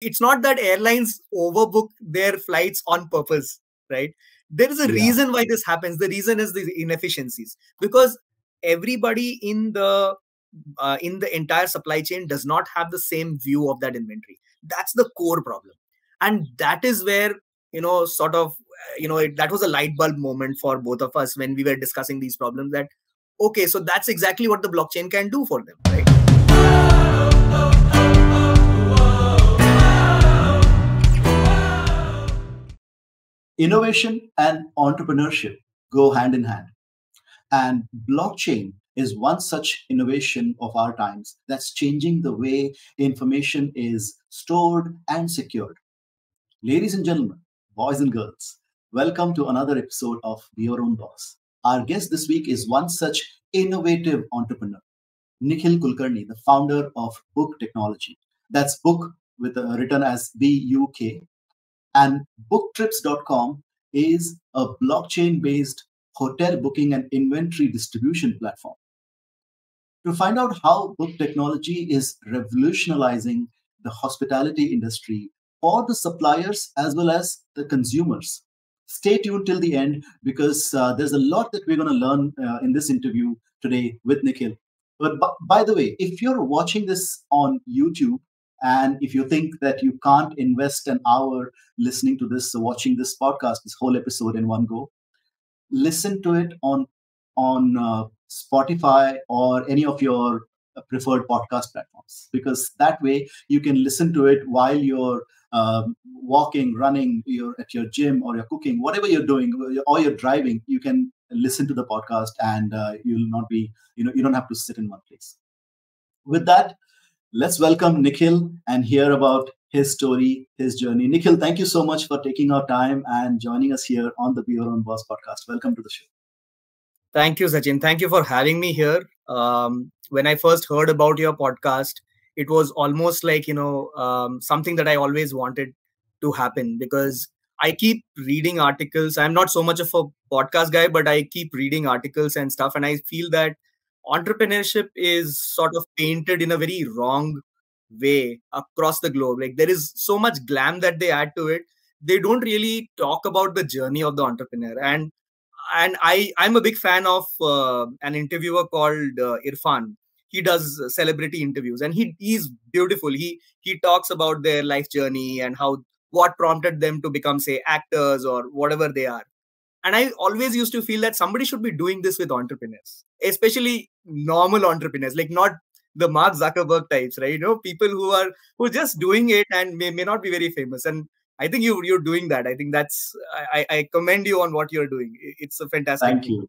it's not that airlines overbook their flights on purpose, right? There is a reason why this happens. The reason is the inefficiencies, because everybody in the entire supply chain does not have the same view of that inventory. That's the core problem. And that is where, sort of, that was a light bulb moment for both of us when we were discussing these problems, that, okay, so that's exactly what the blockchain can do for them, right? Innovation and entrepreneurship go hand in hand. And blockchain is one such innovation of our times that's changing the way information is stored and secured. Ladies and gentlemen, boys and girls, welcome to another episode of Be Your Own Boss. Our guest this week is one such innovative entrepreneur, Nikhil Kulkarni, the founder of BUK Technology. That's BUK with written as BUK. And booktrips.com is a blockchain-based hotel booking and inventory distribution platform. To find out how BUK Technology is revolutionizing the hospitality industry for the suppliers as well as the consumers, stay tuned till the end, because there's a lot that we're going to learn in this interview today with Nikhil. But by the way, if you're watching this on YouTube, and if you think that you can't invest an hour listening to this, watching this podcast, this whole episode in one go, listen to it on Spotify or any of your preferred podcast platforms, because that way you can listen to it while you're walking, running, you're at your gym, or you're cooking, whatever you're doing, or you're driving. You can listen to the podcast, and you'll not be, you don't have to sit in one place. With that, let's welcome Nikhil and hear about his story, his journey. Nikhil, thank you so much for taking our time and joining us here on the Be Your Own Boss podcast. Welcome to the show. Thank you, Sachin. Thank you for having me here. When I first heard about your podcast, it was almost like, something that I always wanted to happen, because I keep reading articles. I'm not so much of a podcast guy, but I keep reading articles and stuff. And I feel that entrepreneurship is sort of painted in a very wrong way across the globe. Like, there is so much glam that they add to it. They don't really talk about the journey of the entrepreneur. And I'm a big fan of an interviewer called Irfan. He does celebrity interviews, and he's beautiful. He talks about their life journey and what prompted them to become, say, actors or whatever they are. And I always used to feel that somebody should be doing this with entrepreneurs, especially normal entrepreneurs, like not the Mark Zuckerberg types, right? People who are just doing it and may not be very famous. And I think you're doing that. I think I commend you on what you're doing. It's a fantastic thing.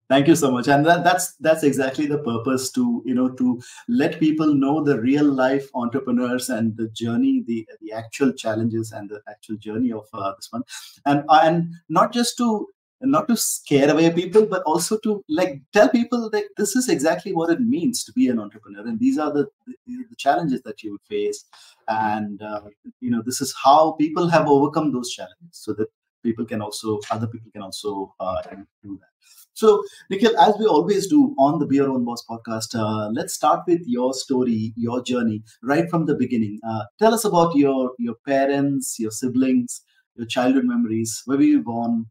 Thank you so much. And that's exactly the purpose, to let people know the real life entrepreneurs and the journey, the actual challenges and the actual journey of this one. And not to scare away people, but also to tell people that this is exactly what it means to be an entrepreneur, and these are the challenges that you would face, and this is how people have overcome those challenges, so that other people can also do that. So, Nikhil, as we always do on the Be Your Own Boss podcast, let's start with your story, your journey, right from the beginning. Tell us about your parents, your siblings, your childhood memories. Where were you born?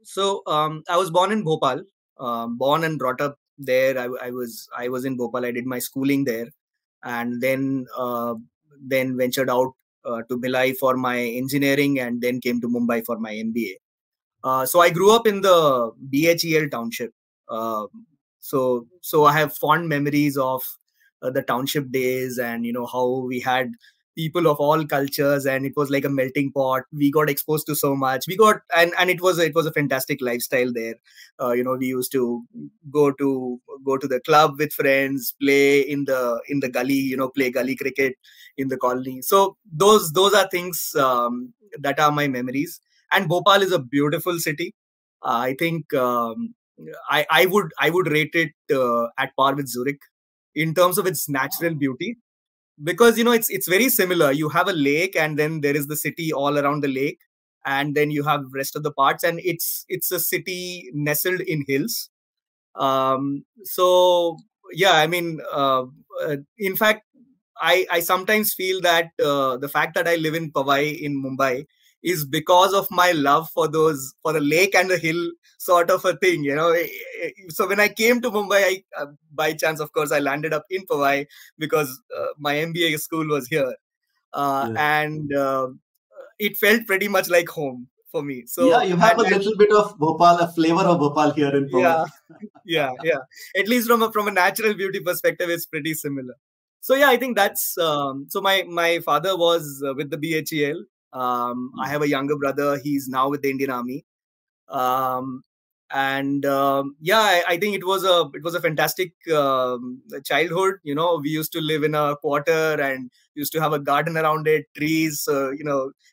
So I was born in Bhopal, born and brought up there. I was in Bhopal. I did my schooling there, and then ventured out to Bhilai for my engineering, and then came to Mumbai for my MBA. So I grew up in the BHEL township. So I have fond memories of the township days, and how we had people of all cultures, and it was like a melting pot. We got exposed to so much. And it was a fantastic lifestyle there. We used to go to the club with friends, play in the gully, play gully cricket in the colony. So those are things that are my memories. And Bhopal is a beautiful city. I think I would rate it at par with Zurich in terms of its natural beauty, because it's very similar. You have a lake, and then there is the city all around the lake, and then you have rest of the parts, and it's a city nestled in hills. So yeah, I mean, in fact, I sometimes feel that the fact that I live in Powai in Mumbai is because of my love for the lake and the hill sort of a thing, you know. So when I came to Mumbai, by chance, of course, I landed up in Powai because my MBA school was here, Yeah. and it felt pretty much like home for me. Yeah, So you have a and little bit of Bhopal, a flavor of Bhopal here in Powai. yeah, yeah. At least from a natural beauty perspective, it's pretty similar. So yeah, I think that's so. My father was with the BHEL. I have a younger brother. He's now with the Indian Army. Um, and yeah, I think it was a fantastic childhood. You know, we used to live in a quarter and used to have a garden around it, trees.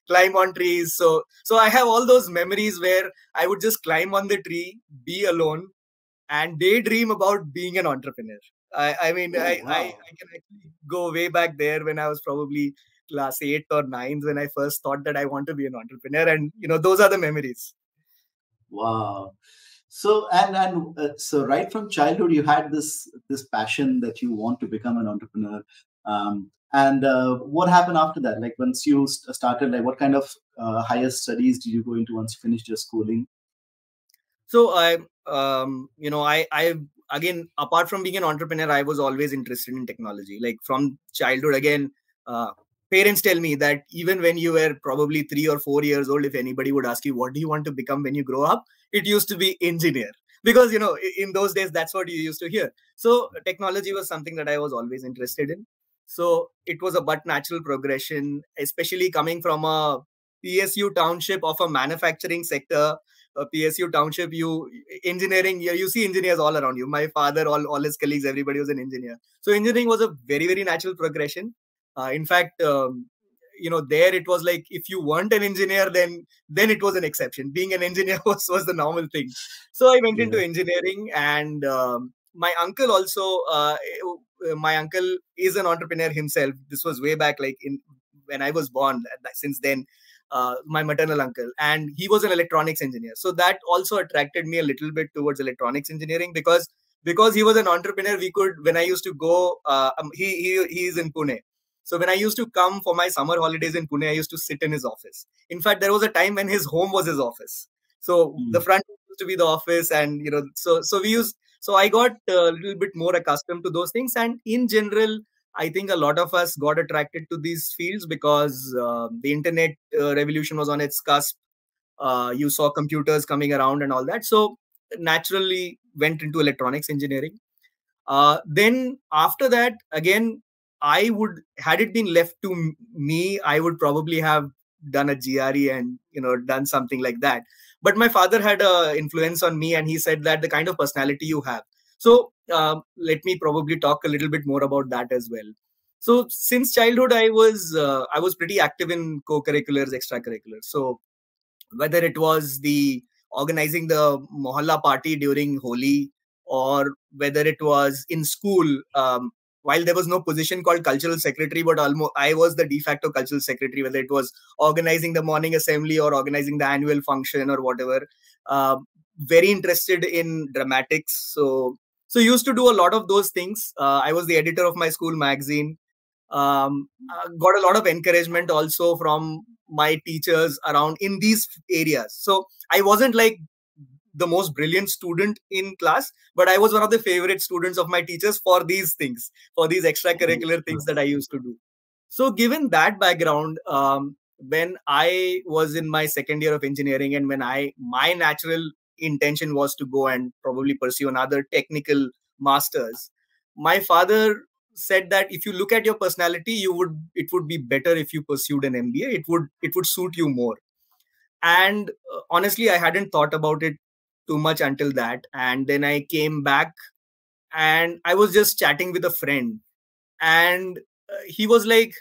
Climb on trees. So I have all those memories where I would just climb on the tree, be alone, and daydream about being an entrepreneur. I mean, Oh, I wow. can actually go way back there when I was probably class 8 or 9 when I first thought that I want to be an entrepreneur. And, those are the memories. Wow. So right from childhood, you had this passion that you want to become an entrepreneur. And what happened after that? Like once you started, like what kind of higher studies did you go into once you finished your schooling? So I again, apart from being an entrepreneur, I was always interested in technology. Like from childhood, again, uh, parents tell me that even when you were probably 3 or 4 years old, if anybody would ask you, what do you want to become when you grow up? It used to be engineer because, in those days, that's what you used to hear. So technology was something that I was always interested in. So it was a but natural progression, especially coming from a PSU township of a manufacturing sector. PSU township, you engineering, you see engineers all around you. My father, all his colleagues, everybody was an engineer. So engineering was a very, very natural progression. In fact, there it was like if you weren't an engineer, then it was an exception. Being an engineer was the normal thing. So I went Yeah. into engineering, and my uncle also. My uncle is an entrepreneur himself. This was way back, like in when I was born. Since then, my maternal uncle, and he was an electronics engineer. So that also attracted me a little bit towards electronics engineering because he was an entrepreneur. We could when I used to go. He is in Pune. So when I used to come for my summer holidays in Pune, I used to sit in his office. In fact, there was a time when his home was his office. So the Mm. front used to be the office, and so we used. So I got a little bit more accustomed to those things, and in general, I think a lot of us got attracted to these fields because the internet revolution was on its cusp. You saw computers coming around and all that. So naturally went into electronics engineering. Then after that, again, I would had it been left to me, I would probably have done a GRE and done something like that. But my father had a influence on me, and he said that the kind of personality you have. So let me probably talk a little bit more about that as well. So since childhood, I was pretty active in co-curriculars, extracurriculars. So whether it was the organizing the mohalla party during Holi, or whether it was in school, while there was no position called cultural secretary, but almost I was the de facto cultural secretary, whether it was organizing the morning assembly or organizing the annual function or whatever. uh, very interested in dramatics. So used to do a lot of those things. I was the editor of my school magazine. Got a lot of encouragement also from my teachers around in these areas. So I wasn't like the most brilliant student in class, but I was one of the favorite students of my teachers for these things, for these extracurricular things that I used to do. So given that background, when I was in my second year of engineering, and when my natural intention was to go and probably pursue another technical masters, my father said that if you look at your personality, it would be better if you pursued an MBA. It would suit you more. And honestly, I hadn't thought about it too much until that. And then I came back, and I was just chatting with a friend, and he was like,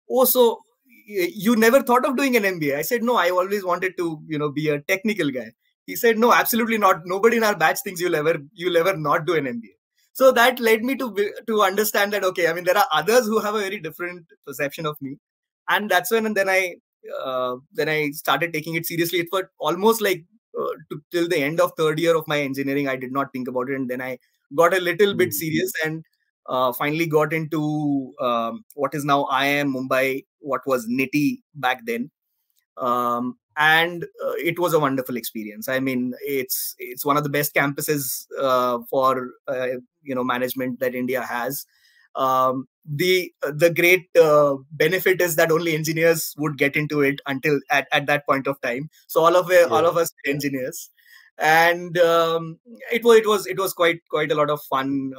"Oh, so you never thought of doing an MBA?" I said, "No, I always wanted to, be a technical guy." He said, "No, absolutely not. Nobody in our batch thinks you'll ever not do an MBA." So that led me to understand that, okay, I mean, there are others who have a very different perception of me. And that's when, and then I started taking it seriously. It was almost like till the end of third year of my engineering, I did not think about it, and then I got a little bit Mm. serious. And finally got into what is now IIM Mumbai, what was NITI back then. And it was a wonderful experience. I mean, it's one of the best campuses for management that India has. The great benefit is that only engineers would get into it until at that point of time. So all Yeah. of us were engineers, and it was quite a lot of fun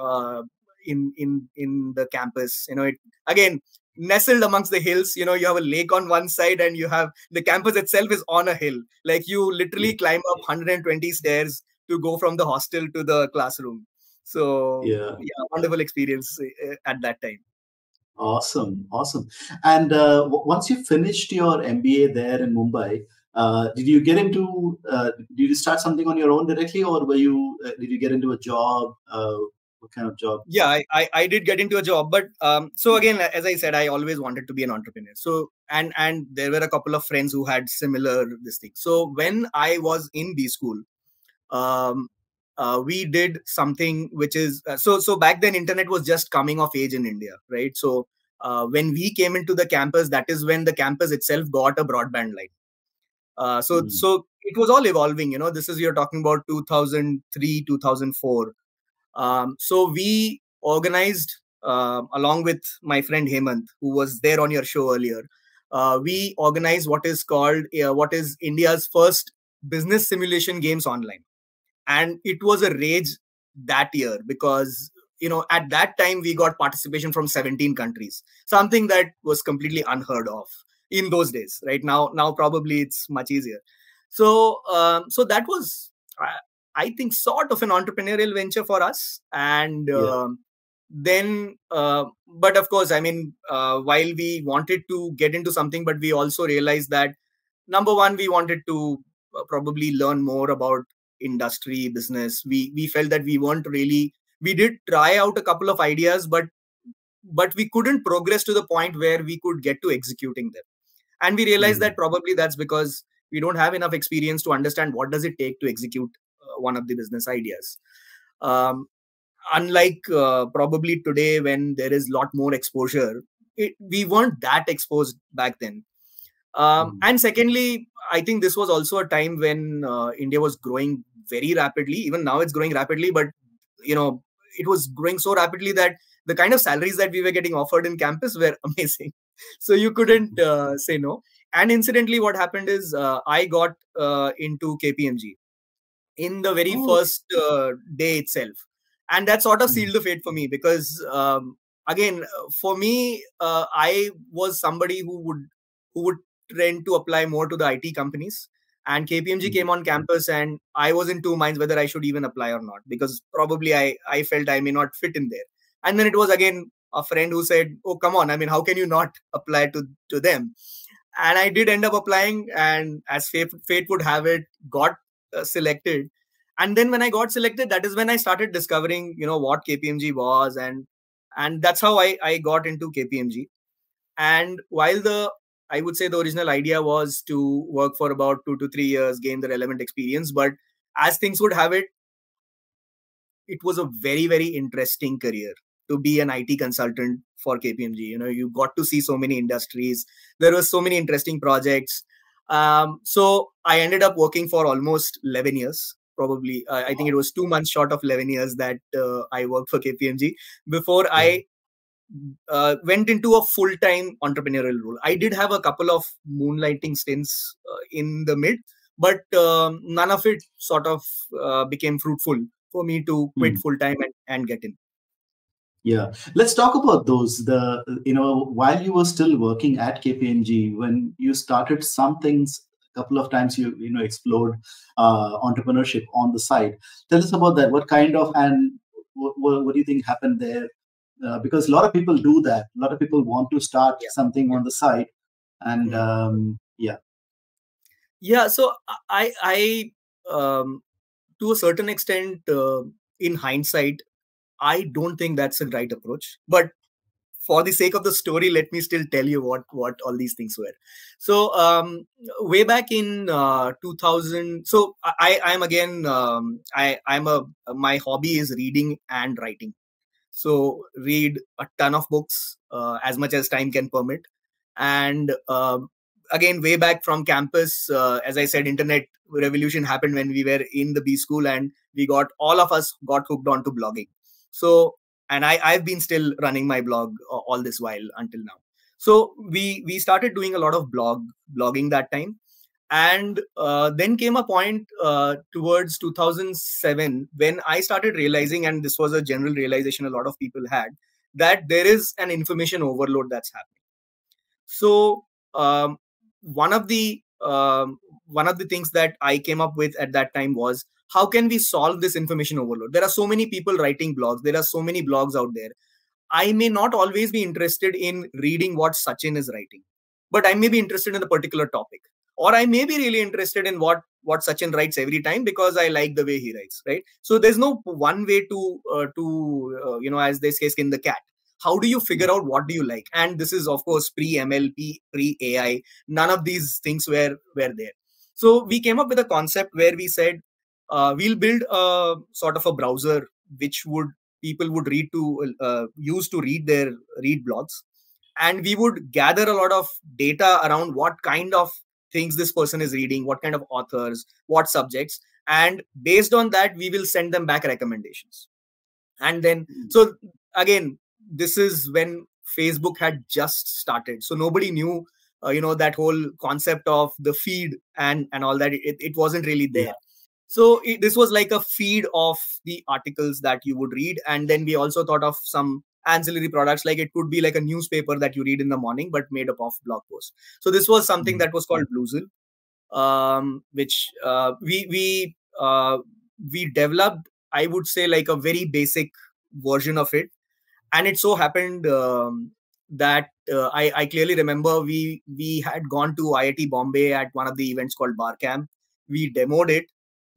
in the campus. It again nestled amongst the hills. You have a lake on one side, and you have the campus itself is on a hill. Like, you literally Yeah. climb up 120 stairs to go from the hostel to the classroom. So Yeah. yeah, wonderful experience at that time. Awesome, awesome. And once you finished your MBA there in Mumbai, did you get into? Did you start something on your own directly, or were you? Did you get into a job? What kind of job? Yeah, I did get into a job, but so again, as I said, I always wanted to be an entrepreneur. So and there were a couple of friends who had similar this thing. So when I was in B school, um, we did something which is so back then internet was just coming of age in India, right? So when we came into the campus, that is when the campus itself got a broadband line. Mm, So it was all evolving. This is, you're talking about 2003, 2004. So we organized, along with my friend Hemant, who was there on your show earlier. We organized what is India's first business simulation games online, and it was a rage that year because at that time we got participation from 17 countries, something that was completely unheard of in those days. Right now probably it's much easier. So that was, I think, sort of an entrepreneurial venture for us. And yeah. then but of course, I mean, while we wanted to get into something, but we also realized that, number one, we wanted to probably learn more about industry business. We felt that we did try out a couple of ideas, but we couldn't progress to the point where we could get to executing them. And we realized Mm, that probably that's because we don't have enough experience to understand what does it take to execute one of the business ideas. um, Unlike probably today, when there is a lot more exposure, we weren't that exposed back then. mm, And secondly, I think this was also a time when India was growing very rapidly. Even now, it's growing rapidly, but you know, it was growing so rapidly that the kind of salaries that we were getting offered in campus were amazing. So you couldn't say no. And incidentally, what happened is I got into KPMG in the very oh. first day itself, and that sort of Mm, sealed the fate for me because again, for me, I was somebody who would tend to apply more to the IT companies, and KPMG mm, came on campus, and I was in two minds whether I should even apply or not, because probably I felt I may not fit in there. And then it was again a friend who said, oh, come on, I mean, how can you not apply to them? And I did end up applying, and as fate would have it, got selected. And then when I got selected, that is when I started discovering what KPMG was, and that's how I got into KPMG. And while the I would say the original idea was to work for about 2 to 3 years, gain the relevant experience, but as things would have it, it was a very, very interesting career to be an IT consultant for KPMG. You got to see so many industries. There were so many interesting projects. So I ended up working for almost 11 years. Probably, I think it was 2 months short of 11 years that I worked for KPMG before yeah. I went into a full-time entrepreneurial role. I did have a couple of moonlighting stints in the mid, but none of it sort of became fruitful for me to quit Mm. full-time and get in. Yeah, let's talk about those. While you were still working at KPMG, when you started some things, a couple of times you explored entrepreneurship on the side. Tell us about that. What kind of, and what do you think happened there? Because a lot of people do that. A lot of people want to start Yeah. something on the side, and Hmm. yeah. Yeah. So I to a certain extent, in hindsight, I don't think that's a right approach. But for the sake of the story, let me still tell you what all these things were. So way back in 2000, so I'm again, I'm a my hobby is reading and writing. So read a ton of books, as much as time can permit. And again, way back from campus, as I said, internet revolution happened when we were in the B school, and all of us got hooked onto blogging. So, and I've been still running my blog all this while until now. So we started doing a lot of blogging that time. And then came a point towards 2007 when I started realizing, and this was a general realization a lot of people had, that there is an information overload that's happening. So um, one of the one of the things that I came up with at that time was, how can we solve this information overload? There are so many people writing blogs. There are so many blogs out there. I may not always be interested in reading what Sachin is writing, but I may be interested in a particular topic, or I may be really interested in what Sachin writes every time because I like the way he writes, right? So there's no one way to as they say, skin the cat. How do you figure out what do you like? And this is of course pre MLP, pre AI. None of these things were there. So we came up with a concept where we said, we'll build a sort of a browser which would people would use to read blogs, and we would gather a lot of data around what kind of things this person is reading, what kind of authors, what subjects, and based on that we will send them back recommendations. And then, so again, this is when Facebook had just started, so nobody knew that whole concept of the feed and all that. It wasn't really there. Yeah. So this was like a feed of the articles that you would read. And then we also thought of some ancillary products, like it could be like a newspaper that you read in the morning, but made up of blog posts. So this was something that was called Bluezil, which we developed, I would say, like a very basic version of it. And it so happened that I clearly remember we had gone to IIT Bombay at one of the events called Barcamp. We demoed it.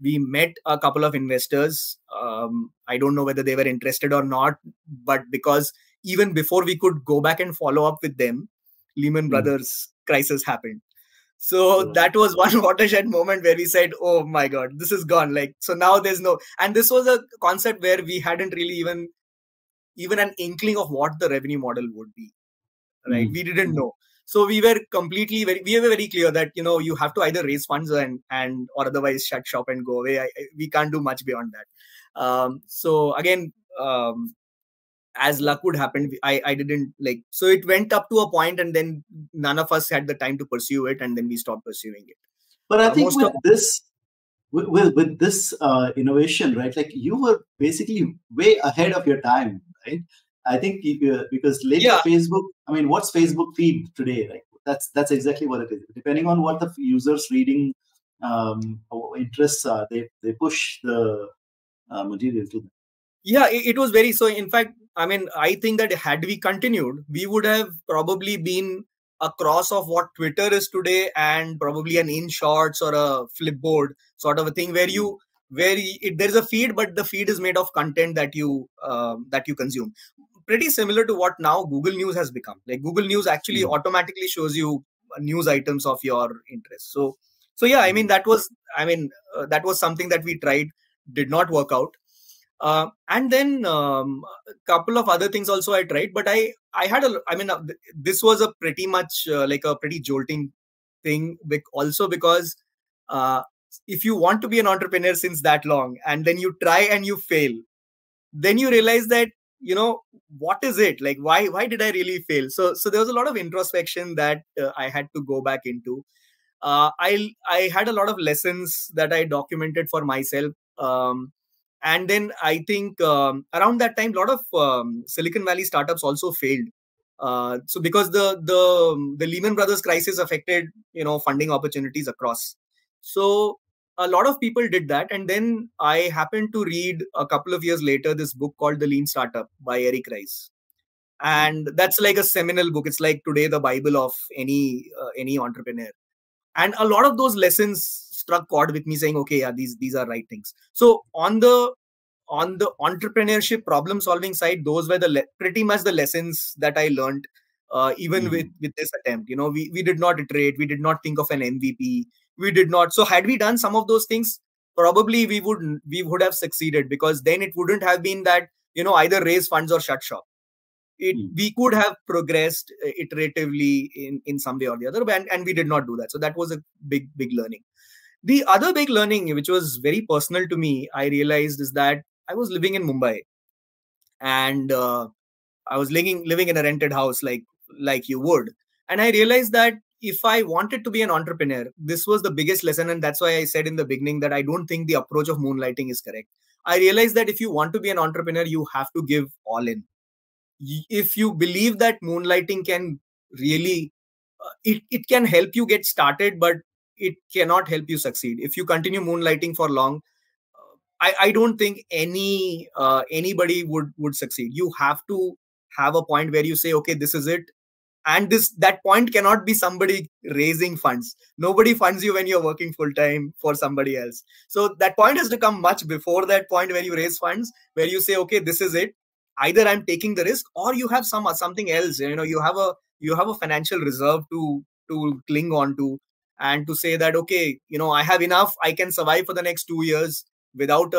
We met a couple of investors. I don't know whether they were interested or not, but because even before we could go back and follow up with them, Lehman Brothers crisis happened. So that was one watershed moment where we said, oh my God, this is gone. Like, so now there's no, and this was a concept where we hadn't really even an inkling of what the revenue model would be, right? We didn't know. So we were we were very clear that, you have to either raise funds and or otherwise shut shop and go away. We can't do much beyond that. So again, as luck would happen, I didn't like, so it went up to a point and then none of us had the time to pursue it, and then we stopped pursuing it. But I think with this innovation, right? Like you were basically way ahead of your time, right? I think because later Facebook, I mean, what's Facebook feed today? Like that's exactly what it is. Depending on what the user's reading or interests are, they push the material to them. Yeah, it was very, so in fact, I mean, I think that had we continued, we would have probably been a cross of what Twitter is today and probably an InShorts or a Flipboard sort of a thing where there's a feed, but the feed is made of content that you consume. Pretty similar to what now Google News has become. Like Google News actually automatically shows you news items of your interest. So yeah, I mean, that was something that we tried, did not work out. And then a couple of other things also I tried, but I had this was a pretty much like a pretty jolting thing, also because if you want to be an entrepreneur since that long and then you try and you fail, then you realize that, what is it like, why did I really fail? So there was a lot of introspection that I had to go back into. I had a lot of lessons that I documented for myself. And then I think around that time, a lot of Silicon Valley startups also failed. So because the Lehman Brothers crisis affected, funding opportunities across. So a lot of people did that. And then I happened to read a couple of years later this book called The Lean Startup by Eric Ries. And that's like a seminal book. It's like today the Bible of any entrepreneur. And a lot of those lessons struck chord with me, saying, okay, yeah, these are right things. So on the entrepreneurship problem solving side, those were pretty much the lessons that I learned, even with this attempt. We did not iterate, we did not think of an MVP, we did not. So had we done some of those things, probably we would have succeeded, because then it wouldn't have been that either raise funds or shut shop. We could have progressed iteratively in some way or the other, and we did not do that. So that was a big learning. The other big learning, which was very personal to me, I realized is that I was living in Mumbai, and I was living in a rented house, like you would. And I realized that if I wanted to be an entrepreneur, this was the biggest lesson. And that's why I said in the beginning that I don't think the approach of moonlighting is correct. I realized that if you want to be an entrepreneur, you have to give all in. If you believe that moonlighting can really, it can help you get started, but it cannot help you succeed. If you continue moonlighting for long, I don't think anybody would succeed. You have to have a point where you say, okay, this is it. And that point cannot be somebody raising funds. Nobody funds you when you're working full time for somebody else. So that point has to come much before that point where you raise funds, where you say, okay, this is it. Either I'm taking the risk, or you have something else. You have a financial reserve to cling on to, and to say that, okay, I have enough. I can survive for the next 2 years without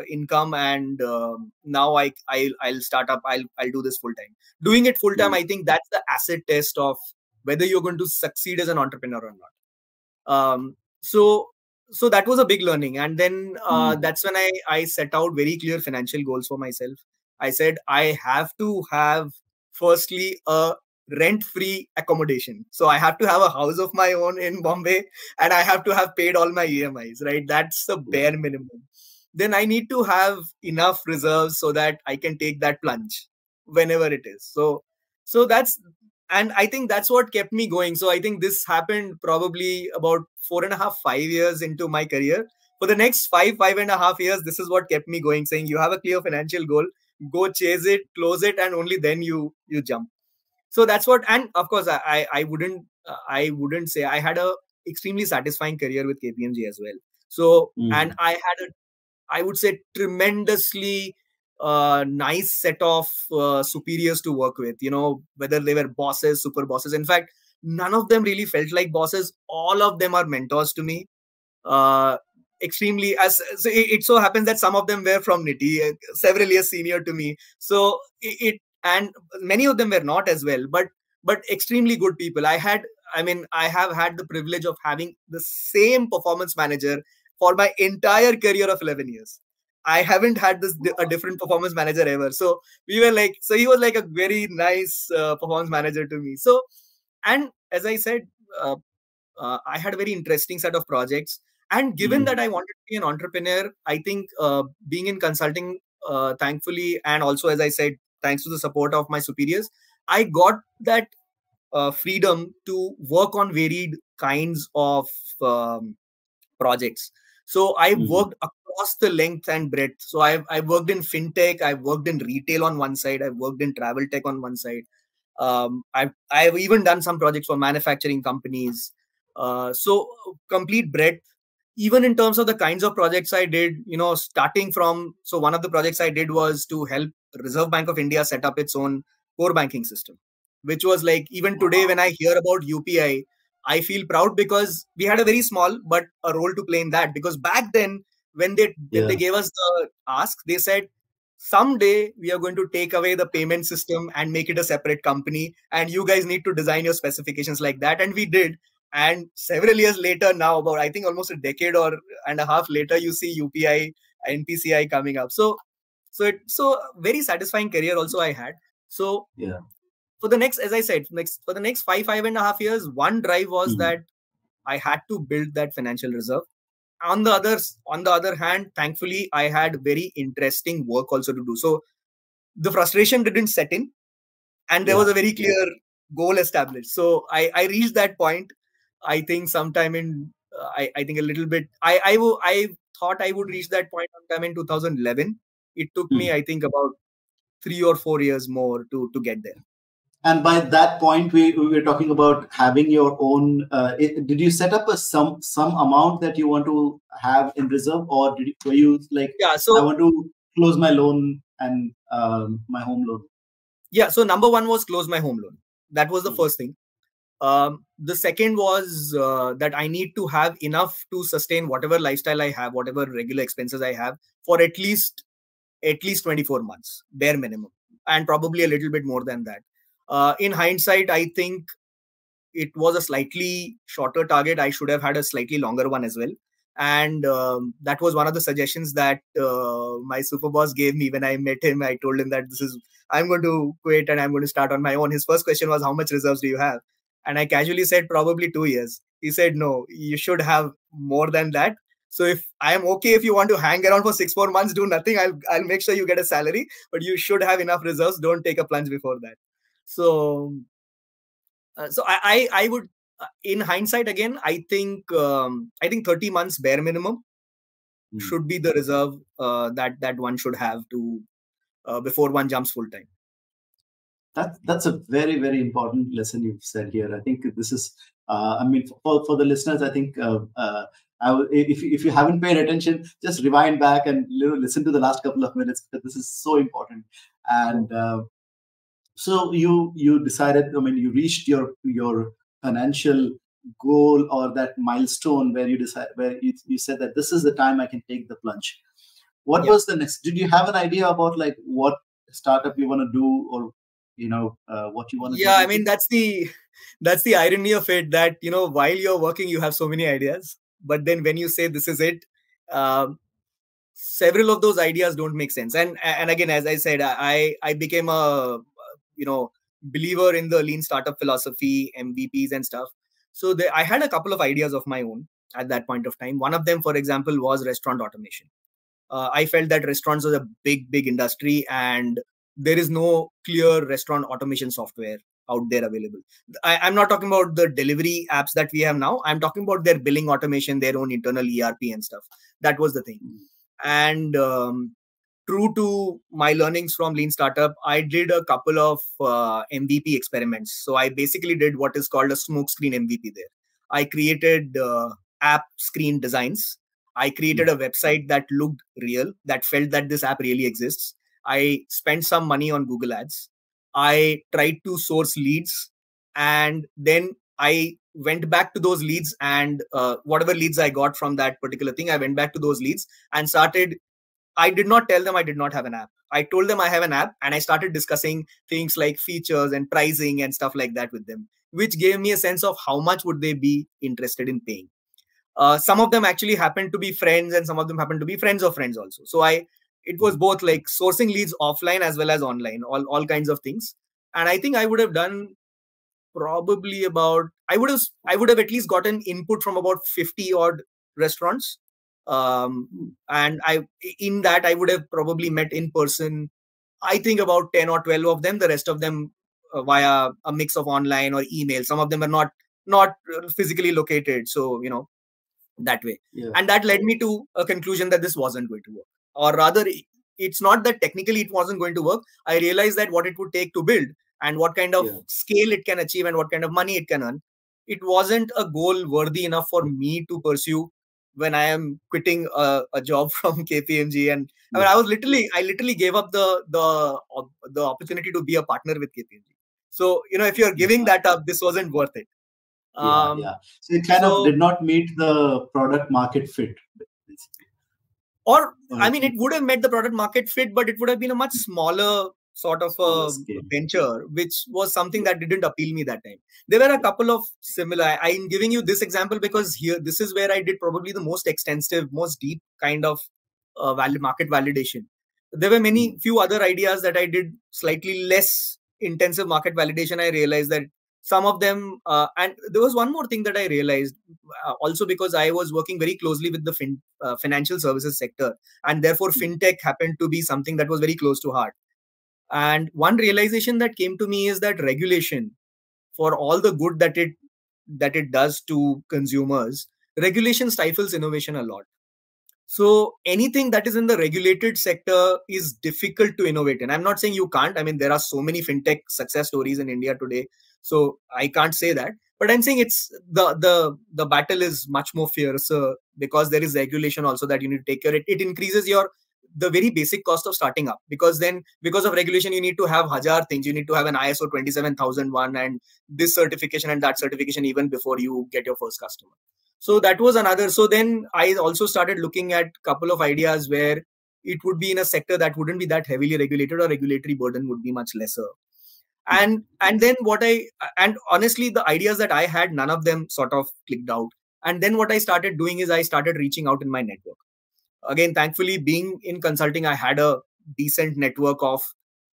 income, and now I'll start up. I'll do this full time. Doing it full time, I think that's the acid test of whether you're going to succeed as an entrepreneur or not. So that was a big learning. And then that's when I set out very clear financial goals for myself. I said I have to have, firstly, a rent-free accommodation. So I have to have a house of my own in Bombay, and I have to have paid all my EMIs, right? That's the bare minimum. Then I need to have enough reserves so that I can take that plunge whenever it is. So that's, and I think that's what kept me going. So I think this happened probably about 4.5, 5 years into my career. For the next 5.5 years, this is what kept me going, saying you have a clear financial goal, go chase it, close it, and only then you jump. So that's what. And of course, I wouldn't say I had a extremely satisfying career with KPMG as well. So, and I had a, I would say, tremendously nice set of superiors to work with, whether they were bosses, super bosses. In fact, none of them really felt like bosses. All of them are mentors to me. Uh, Extremely, as so it so happens that some of them were from Niti, several years senior to me. So and many of them were not as well, but extremely good people. I have had the privilege of having the same performance manager for my entire career of 11 years. I haven't had a different performance manager ever. So he was like a very nice performance manager to me. So, and as I said, uh, I had a very interesting set of projects. And given that I wanted to be an entrepreneur, I think being in consulting, thankfully, and also, as I said, thanks to the support of my superiors, I got that freedom to work on varied kinds of projects. So I worked across the length and breadth. So I've worked in fintech, I've worked in retail on one side, I've worked in travel tech on one side. I've even done some projects for manufacturing companies. So complete breadth. Even in terms of the kinds of projects I did, starting from, so one of the projects I did was to help Reserve Bank of India set up its own core banking system, which was like, even today when I hear about UPI, I feel proud because we had a very small but a role to play in that. Because back then, when they gave us the ask, they said, someday we are going to take away the payment system and make it a separate company, and you guys need to design your specifications like that. And we did. And several years later, now about, I think, almost a decade or and a half later, you see UPI, NPCI coming up. So very satisfying career also I had. So Yeah. for the next, as I said, for the next 5.5 years, one drive was that I had to build that financial reserve. On the other hand, thankfully, I had very interesting work also to do. So the frustration didn't set in, and there was a very clear goal established. So I reached that point. I think sometime in I think a little bit. I thought I would reach that point sometime in 2011. It took me, I think, about 3 or 4 years more to get there. And by that point, we were talking about having your own. Did you set up some amount that you want to have in reserve, or were you like, Yeah. I So want to close my loan and my home loan? yeah. So number one was close my home loan. That was the first thing. The second was that I need to have enough to sustain whatever lifestyle I have, whatever regular expenses I have, for at least at least 24 months, bare minimum, and probably a little bit more than that. In hindsight, I think it was a slightly shorter target. I should have had a slightly longer one as well. And that was one of the suggestions that my super boss gave me when I met him. I told him that I'm going to quit and I'm going to start on my own. His first question was, how much reserves do you have? And I casually said, probably 2 years. He said, no, you should have more than that. So if I am okay, if you want to hang around for 6 more months, do nothing, I'll make sure you get a salary, but you should have enough reserves. Don't take a plunge before that. So I would, in hindsight, again, I think 30 months bare minimum should be the reserve that one should have to before one jumps full time. That's a very, very important lesson you've said here. I think this is, I mean, for the listeners, I think if you haven't paid attention, just rewind back and listen to the last couple of minutes, because this is so important. And so you decided, I mean, you reached your financial goal or that milestone where you said that this is the time I can take the plunge. What was the next? Did you have an idea about like what startup you want to do, or what you want to do? I mean, that's the irony of it, that while you're working you have so many ideas, but then when you say this is it, several of those ideas don't make sense. And again, as I said, I became a believer in the lean startup philosophy, MVPs and stuff. So I had a couple of ideas of my own at that point of time. One of them, for example, was restaurant automation. I felt that restaurants was a big industry, and there is no clear restaurant automation software out there available. I'm not talking about the delivery apps that we have now. I'm talking about their billing automation, their own internal ERP and stuff. That was the thing. And true to my learnings from Lean Startup, I did a couple of MVP experiments. So I basically did what is called a smoke screen MVP there. I created app screen designs. I created a website that looked real, that felt that this app really exists. I spent some money on Google Ads. I tried to source leads, and then I went back to those leads, and whatever leads I got from that particular thing, I went back to those leads and started. I did not tell them I did not have an app. I told them I have an app, and I started discussing things like features and pricing and stuff like that with them, which gave me a sense of how much would they be interested in paying. Some of them actually happened to be friends, and some of them happened to be friends of friends also. So it was both like sourcing leads offline as well as online, all kinds of things. And I think I would have done probably about, I would have at least gotten input from about 50 odd restaurants. And in that I would have probably met in person, I think about 10 or 12 of them, the rest of them via a mix of online or email. Some of them are not physically located. So, that way. And that led me to a conclusion that this wasn't going to work. Or rather, it's not that technically it wasn't going to work. I realized that what it would take to build and what kind of scale it can achieve and what kind of money it can earn, it wasn't a goal worthy enough for me to pursue when I am quitting a job from KPMG. And I mean, I literally gave up the opportunity to be a partner with KPMG. So, if you're giving that up, this wasn't worth it. So it kind of did not meet the product market fit. Or, I mean, it would have met the product market fit, but it would have been a much smaller sort of a venture, which was something that didn't appeal me that time. There were a couple of similar, I'm giving you this example because this is where I did probably the most extensive, most deep kind of market validation. There were few other ideas that I did slightly less intensive market validation. I realized that some of them, and there was one more thing that I realized also, because I was working very closely with the financial services sector, and therefore fintech happened to be something that was very close to heart. And one realization that came to me is that regulation, for all the good that it does to consumers, regulation stifles innovation a lot. So anything that is in the regulated sector is difficult to innovate in. I'm not saying you can't. I mean, there are so many fintech success stories in India today, so I can't say that. But I'm saying it's the battle is much more fiercer because there is regulation also that you need to take care of. It increases the very basic cost of starting up, because of regulation, you need to have hajar things. You need to have an ISO 27001 and this certification and that certification even before you get your first customer. So that was another. So then I also started looking at a couple of ideas where it would be in a sector that wouldn't be that heavily regulated, or regulatory burden would be much lesser. And then and honestly, the ideas that I had, none of them sort of clicked out. And then what I started doing is I started reaching out in my network. Again, thankfully, being in consulting, I had a decent network of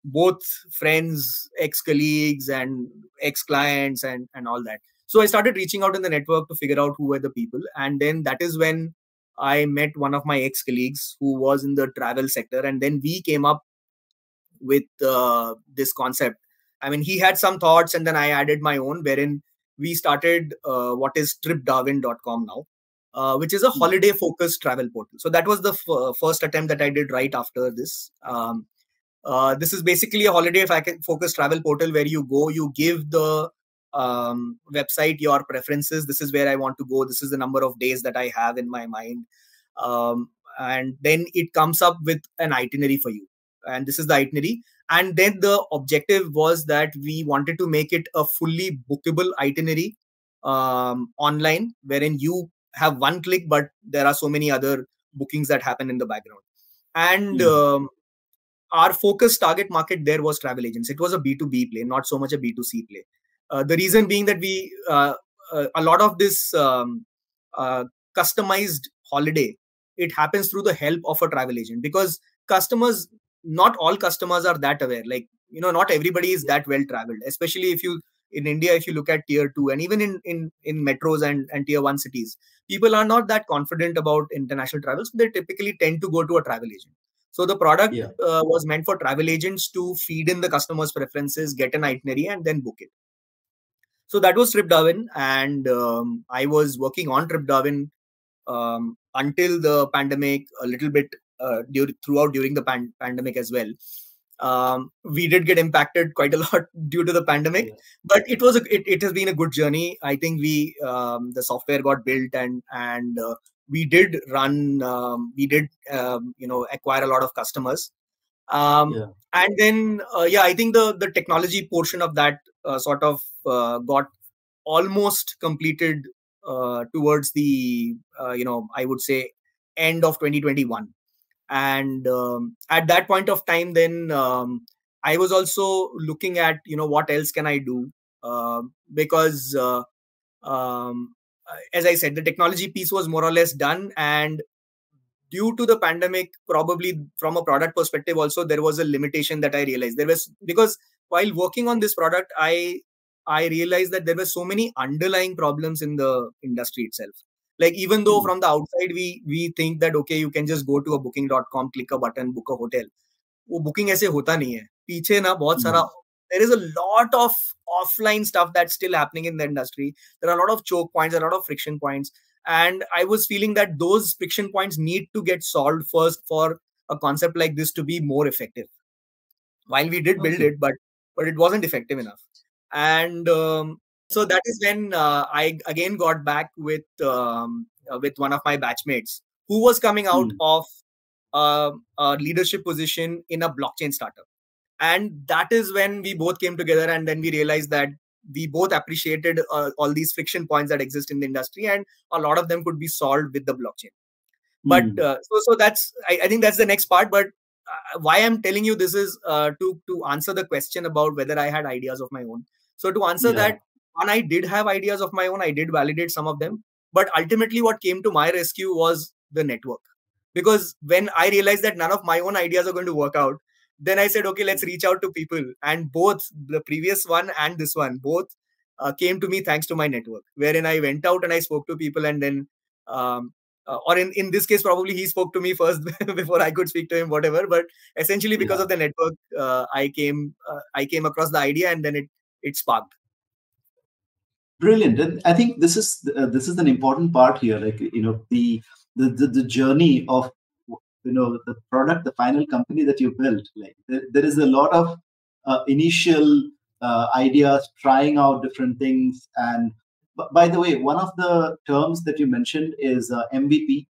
both friends, ex-colleagues, and ex-clients, and all that. So I started reaching out in the network to figure out who were the people. And then that is when I met one of my ex-colleagues who was in the travel sector. And then we came up with this concept. I mean, he had some thoughts, and then I added my own, wherein we started what is tripdarwin.com now, which is a holiday focused travel portal. So that was the first attempt that I did right after this. This is basically a holiday focused travel portal where you go, you give the website your preferences. This is where I want to go. This is the number of days that I have in my mind. And then it comes up with an itinerary for you. And this is the itinerary. And then the objective was that we wanted to make it a fully bookable itinerary online, wherein you have one click, but there are so many other bookings that happen in the background. And our focus target market there was travel agents. It was a B2B play, not so much a B2C play. The reason being that a lot of this customized holiday, it happens through the help of a travel agent, because customers, not all customers are that aware. Like, not everybody is that well traveled, especially in India, if you look at tier 2, and even in metros and tier 1 cities, people are not that confident about international travel. So they typically tend to go to a travel agent. So the product was meant for travel agents to feed in the customer's preferences, get an itinerary, and then book it. So that was TripDarwin, and I was working on TripDarwin until the pandemic, a little bit during the pandemic as well. We did get impacted quite a lot due to the pandemic, but it has been a good journey. I think the software got built, and we did acquire a lot of customers. And then I think the technology portion of that sort of got almost completed towards the I would say end of 2021. And at that point of time, then I was also looking at what else can I do, because as I said, the technology piece was more or less done. And due to the pandemic, probably from a product perspective also, there was a limitation that I realized. Because while working on this product, I realized that there were so many underlying problems in the industry itself. Like, even though from the outside we think that, okay, you can just go to a booking.com, click a button, book a hotel. वो booking ऐसे होता नहीं है. पीछे ना बहुत सारा, there is a lot of offline stuff that's still happening in the industry. There are a lot of choke points, a lot of friction points. And I was feeling that those friction points need to get solved first for a concept like this to be more effective. While we did build it, but it wasn't effective enough. And so that is when I again got back with one of my batchmates who was coming out of a leadership position in a blockchain startup. And that is when we both came together, and then we realized that we both appreciated all these friction points that exist in the industry, and a lot of them could be solved with the blockchain. But so that's, I think that's the next part. But why I'm telling you this is to answer the question about whether I had ideas of my own. So to answer that, one, I did have ideas of my own. I did validate some of them. But ultimately, what came to my rescue was the network. Because when I realized that none of my own ideas are going to work out, then I said, okay, let's reach out to people. And both the previous one and this one, both came to me thanks to my network, wherein I went out and I spoke to people. And then, or in this case, probably he spoke to me first before I could speak to him, whatever. But essentially, because of the network, I came across the idea, and then it sparked. Brilliant. And I think this is an important part here. Like, the journey of the product, the final company that you built. Like, there is a lot of initial ideas, trying out different things. And by the way, one of the terms that you mentioned is MVP.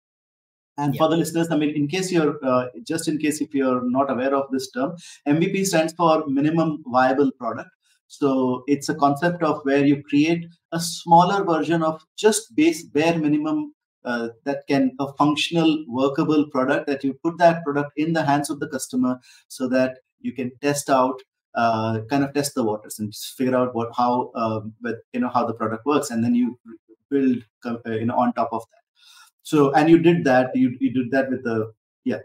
And for the listeners, I mean, in case if you're not aware of this term, MVP stands for minimum viable product. So it's a concept of where you create a smaller version of just bare minimum that can a functional, workable product, that you put that product in the hands of the customer so that you can test out, kind of test the waters and just figure out how the product works, and then you build on top of that. So, and you did that. You did that with the yeah.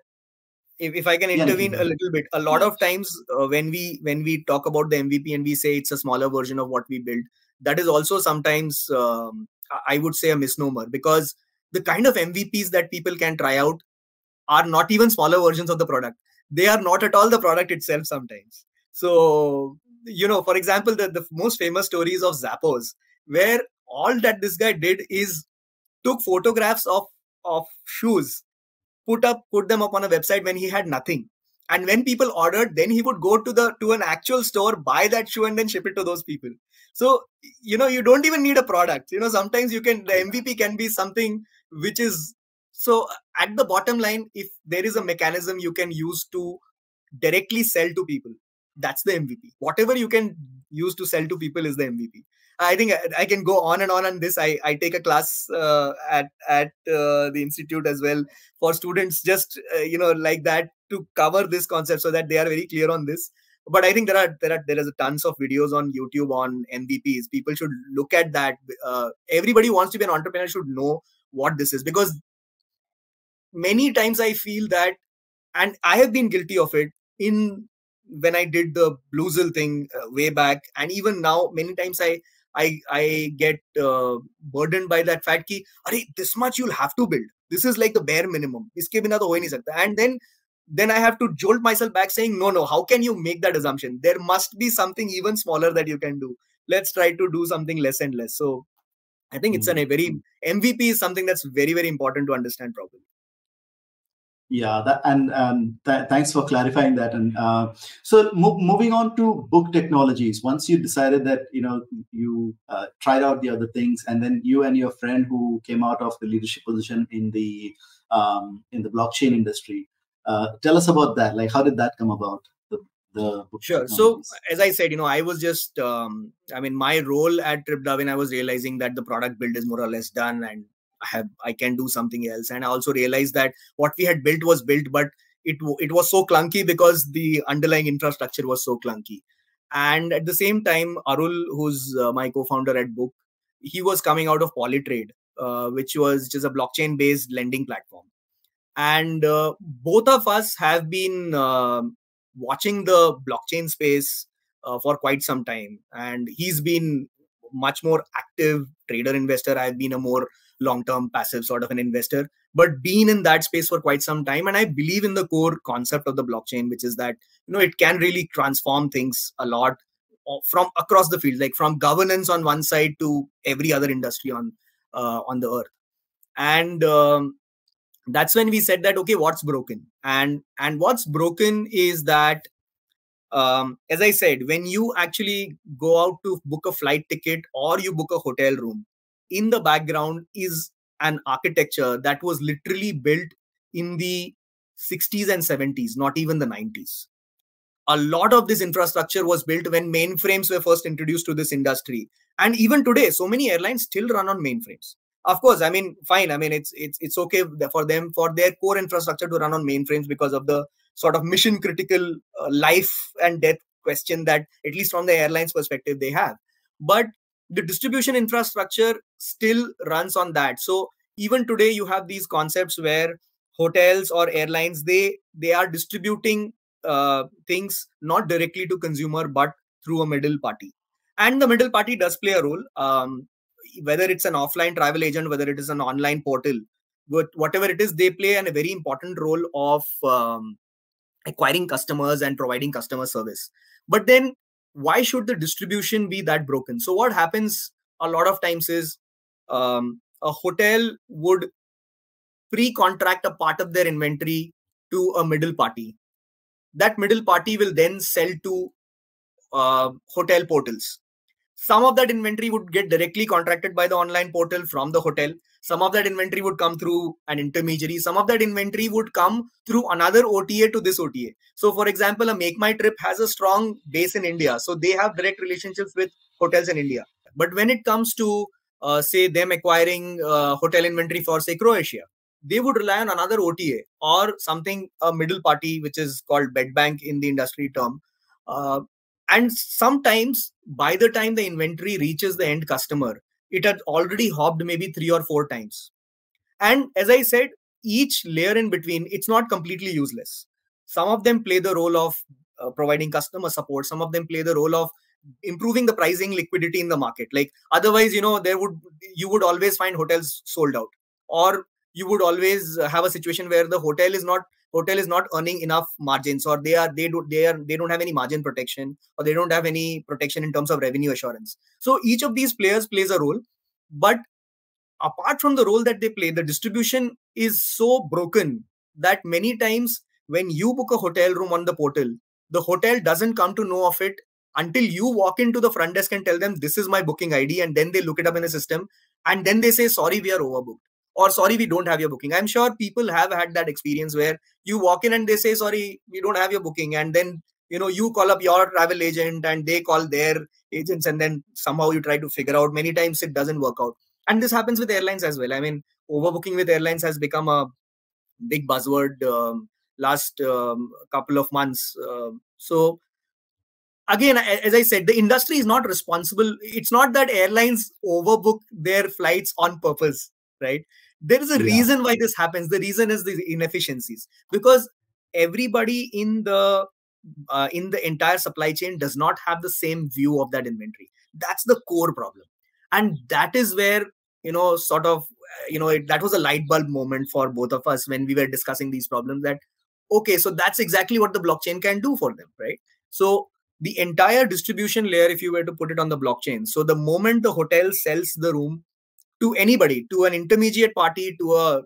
If I can Yeah, Nikhil, intervene go a ahead. little bit, a lot Yeah. of times when we talk about the MVP and we say it's a smaller version of what we build, that is also sometimes I would say a misnomer, because the kind of MVPs that people can try out are not even smaller versions of the product. They are not at all the product itself sometimes. So, for example, the most famous stories of Zappos, where all that this guy did is took photographs of shoes, put them up on a website when he had nothing, and when people ordered, then he would go to an actual store, buy that shoe, and then ship it to those people. So you don't even need a product. Sometimes the MVP can be something which is so. At the bottom line, if there is a mechanism you can use to directly sell to people, that's the MVP. Whatever you can use to sell to people is the MVP. I think I can go on this. I take a class at the institute as well for students, just like that, to cover this concept so that they are very clear on this. But I think there is a tons of videos on YouTube on MVPs. People should look at that. Everybody who wants to be an entrepreneur should know what this is, because many times I feel that, and I have been guilty of it in when I did the Bluezil thing way back, and even now many times I get burdened by that fact ki, "Arey, this much you'll have to build. This is like the bare minimum. Iske bina to ho hi nahi sakta." And then I have to jolt myself back saying, no, how can you make that assumption? There must be something even smaller that you can do. Let's try to do something less and less. So I think it's a very MVP is something that's very, very important to understand properly. Yeah, that and thanks for clarifying that. And so moving on to BUK Technologies. Once you decided that you tried out the other things, and then you and your friend who came out of the leadership position in the blockchain industry, tell us about that. Like, how did that come about? The BUK Sure. So, Technologies. as I said, I was just, my role at TripDarwin, I was realizing that the product build is more or less done, and I can do something else. And I also realized that what we had built was built, but it was so clunky because the underlying infrastructure was so clunky. And at the same time, Arul, who's my co-founder at BUK, he was coming out of Polytrade, which was just a blockchain-based lending platform. And both of us have been watching the blockchain space for quite some time, and he's been much more active trader investor. I've been a more long-term passive sort of an investor, but been in that space for quite some time. And I believe in the core concept of the blockchain, which is that it can really transform things a lot from across the field, like from governance on one side to every other industry on the earth. And that's when we said that, okay, what's broken? And what's broken is that, as I said, when you actually go out to book a flight ticket or you book a hotel room, in the background is an architecture that was literally built in the 60s and 70s, not even the 90s. A lot of this infrastructure was built when mainframes were first introduced to this industry. And even today, so many airlines still run on mainframes. Of course, fine. It's okay for them, for their core infrastructure to run on mainframes, because of the sort of mission critical life and death question that, at least from the airlines perspective, they have. But the distribution infrastructure still runs on that. So even today, you have these concepts where hotels or airlines, they are distributing things not directly to consumer, but through a middle party. And the middle party does play a role, whether it's an offline travel agent, whether it is an online portal, but whatever it is, they play a very important role of acquiring customers and providing customer service. But then why should the distribution be that broken? So what happens a lot of times is, a hotel would pre-contract a part of their inventory to a middle party. That middle party will then sell to hotel portals. Some of that inventory would get directly contracted by the online portal from the hotel. Some of that inventory would come through an intermediary. Some of that inventory would come through another OTA to this OTA. So, for example, a Make My Trip has a strong base in India. So they have direct relationships with hotels in India. But when it comes to say them acquiring hotel inventory for, say, Croatia, they would rely on another OTA or something, a middle party, which is called bed bank in the industry term. And sometimes by the time the inventory reaches the end customer, it had already hopped maybe 3 or 4 times. And as I said, each layer in between, it's not completely useless. Some of them play the role of providing customer support. Some of them play the role of improving the pricing liquidity in the market. Like otherwise, you would always find hotels sold out, or you would always have a situation where the hotel is not earning enough margins, or they don't have any margin protection, or they don't have any protection in terms of revenue assurance. So each of these players plays a role, but apart from the role that they play, the distribution is so broken that many times when you book a hotel room on the portal, the hotel doesn't come to know of it until you walk into the front desk and tell them, this is my booking ID. And then they look it up in the system. And then they say, sorry, we are overbooked. Or sorry, we don't have your booking. I'm sure people have had that experience where you walk in and they say, sorry, we don't have your booking. And then, you call up your travel agent and they call their agents. And then somehow you try to figure out. Many times it doesn't work out. And this happens with airlines as well. I mean, overbooking with airlines has become a big buzzword last couple of months. So again, as I said, the industry is not responsible. It's not that airlines overbook their flights on purpose, right? There is a Yeah. reason why this happens. The reason is the inefficiencies, because everybody in the entire supply chain does not have the same view of that inventory. That's the core problem. And that is where, sort of, that was a light bulb moment for both of us when we were discussing these problems, that, okay, so that's exactly what the blockchain can do for them, right? So the entire distribution layer, if you were to put it on the blockchain, so the moment the hotel sells the room to anybody, to an intermediate party, to a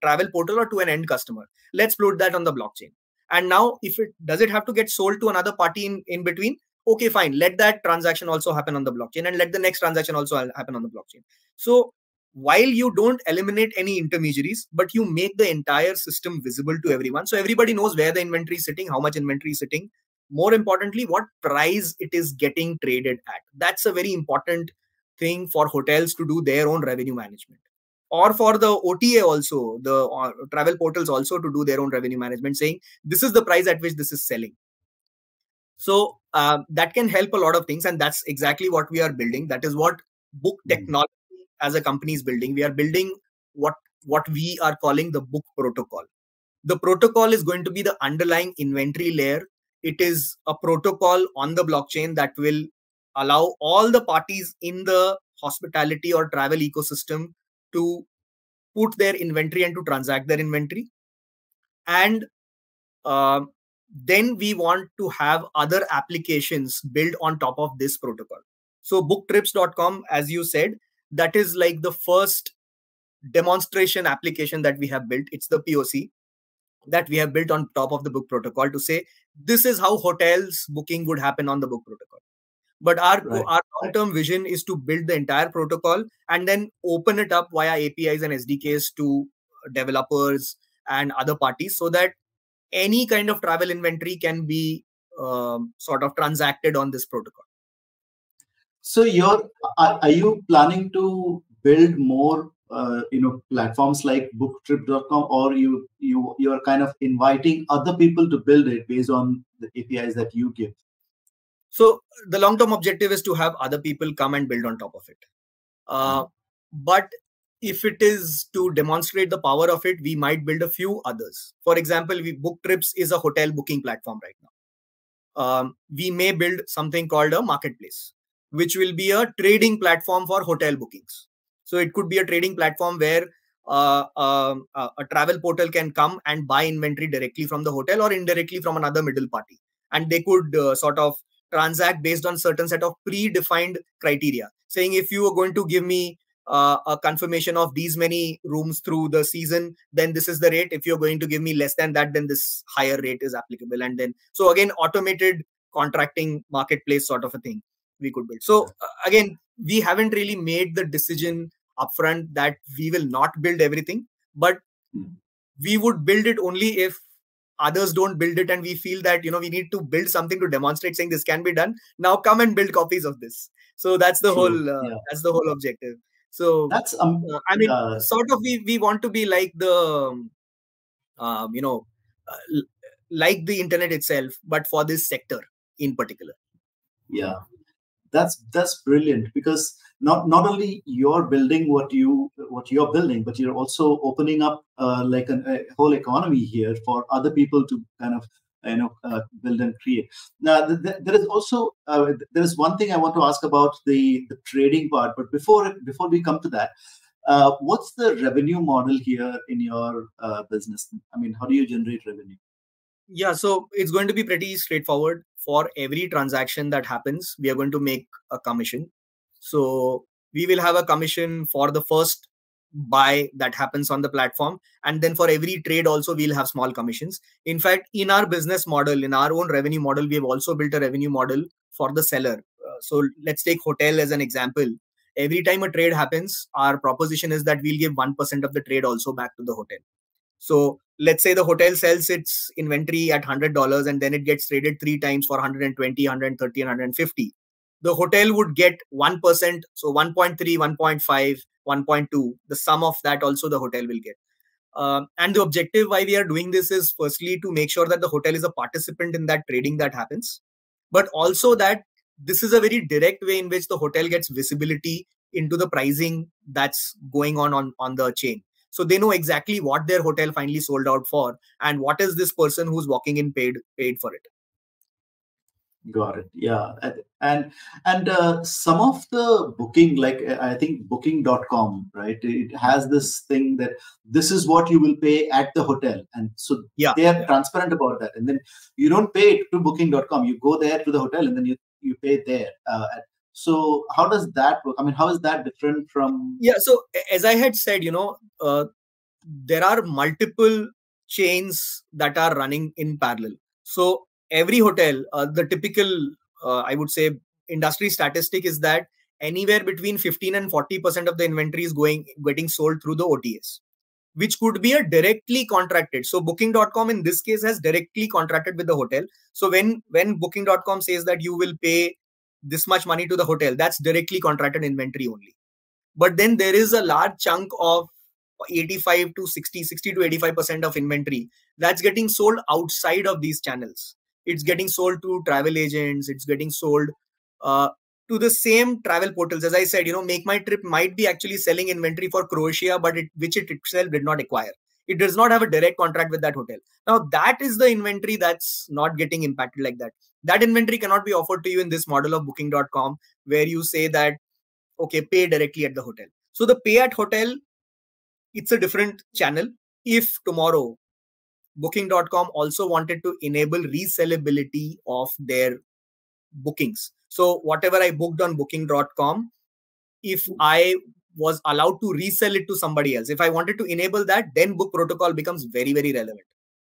travel portal, or to an end customer, let's put that on the blockchain. And now, if it does, it have to get sold to another party in between? Okay, fine. Let that transaction also happen on the blockchain, and let the next transaction also happen on the blockchain. So while you don't eliminate any intermediaries, but you make the entire system visible to everyone, so everybody knows where the inventory is sitting, how much inventory is sitting, more importantly, what price it is getting traded at. That's a very important thing for hotels to do their own revenue management, or for the OTA also, the travel portals also, to do their own revenue management, saying this is the price at which this is selling. So that can help a lot of things, and that's exactly what we are building. That is what BUK Technology as a company is building. We are building what we are calling the BUK protocol. The protocol is going to be the underlying inventory layer. It is a protocol on the blockchain that will allow all the parties in the hospitality or travel ecosystem to put their inventory and to transact their inventory. And then we want to have other applications built on top of this protocol. So booktrips.com, as you said, that is like the first demonstration application that we have built. It's the POC that we have built on top of the BUK protocol to say, this is how hotels booking would happen on the BUK protocol. But our long-term vision is to build the entire protocol and then open it up via APIs and SDKs to developers and other parties, so that any kind of travel inventory can be sort of transacted on this protocol. So are you planning to build more platforms like booktrip.com, or you are kind of inviting other people to build it based on the APIs that you give? So the long-term objective is to have other people come and build on top of it. But if it is to demonstrate the power of it, we might build a few others. For example, Book Trips is a hotel booking platform right now. We may build something called a marketplace, which will be a trading platform for hotel bookings. So it could be a trading platform where a travel portal can come and buy inventory directly from the hotel or indirectly from another middle party. And they could sort of transact based on certain set of predefined criteria, saying, if you are going to give me a confirmation of these many rooms through the season, then this is the rate. If you're going to give me less than that, then this higher rate is applicable. And then, so again, automated contracting marketplace sort of a thing we could build. So again, we haven't really made the decision upfront that we will not build everything, but we would build it only if others don't build it and we feel that, we need to build something to demonstrate, saying this can be done. Now come and build copies of this. So that's the whole that's the whole objective. So That's I mean, yeah, sort of we want to be like the you know like the internet itself, but for this sector in particular. yeah. That's brilliant, because not only you're building what you're building, but you're also opening up like a whole economy here for other people to kind of build and create. Now there is also there is one thing I want to ask about the trading part, but before we come to that, what's the revenue model here in your business? I mean, how do you generate revenue? Yeah, so it's going to be pretty straightforward. For every transaction that happens, we are going to make a commission. So we will have a commission for the first buy that happens on the platform. And then for every trade also, we'll have small commissions. In fact, in our business model, in our own revenue model, we have also built a revenue model for the seller. So let's take hotel as an example. Every time a trade happens, our proposition is that we'll give 1% of the trade also back to the hotel. So let's say the hotel sells its inventory at $100 and then it gets traded three times for 120, 130, and 150. The hotel would get 1%. So 1.3, 1.5, 1.2. The sum of that also the hotel will get. And the objective why we are doing this is firstly to make sure that the hotel is a participant in that trading that happens, but also that this is a very direct way in which the hotel gets visibility into the pricing that's going on the chain. So they know exactly what their hotel finally sold out for and what is this person who's walking in paid for it. Got it. Yeah. And some of the booking, like I think booking.com, right? It has this thing that this is what you will pay at the hotel. And so Yeah, they are yeah. transparent about that. And then you don't pay it to booking.com. You go there to the hotel and then you pay there. So how does that work? I mean, how is that different from? Yeah. So as I had said, there are multiple chains that are running in parallel. So every hotel, the typical, I would say, industry statistic is that anywhere between 15 and 40% of the inventory is getting sold through the OTAs, which could be a directly contracted. So booking.com in this case has directly contracted with the hotel. So when booking.com says that you will pay this much money to the hotel, that's directly contracted inventory only. But then there is a large chunk of 85 to 60 to 85% of inventory that's getting sold outside of these channels. It's getting sold to travel agents. It's getting sold uh, to the same travel portals. As I said, Make My Trip might be actually selling inventory for Croatia, but which it itself did not acquire. It does not have a direct contract with that hotel. Now, that is the inventory that's not getting impacted like that. That inventory cannot be offered to you in this model of booking.com, where you say that, okay, pay directly at the hotel. So the pay at hotel, it's a different channel. If tomorrow booking.com also wanted to enable resellability of their bookings, so whatever I booked on booking.com, if I was allowed to resell it to somebody else, if I wanted to enable that, then book protocol becomes very, very relevant,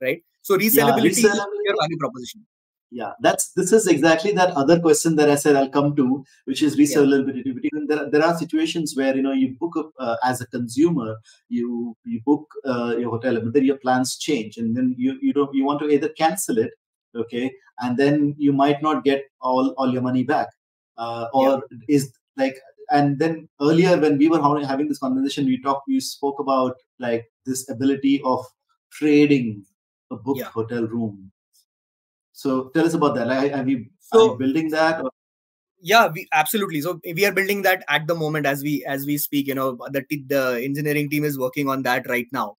right? So Yeah, resellability is your resellability. value proposition. Yeah, this is exactly that other question that I said I'll come to, which is Yeah, resellability. Because there are situations where you book as a consumer, you book your hotel, but then your plans change, and then you want to either cancel it, okay, and then you might not get all your money back, yeah, or is like. And then earlier when we were having this conversation, we spoke about like this ability of trading a booked yeah. hotel room. So tell us about that. Like, are you So building that? Or? yeah, we absolutely. So we are building that at the moment as we speak. The engineering team is working on that right now.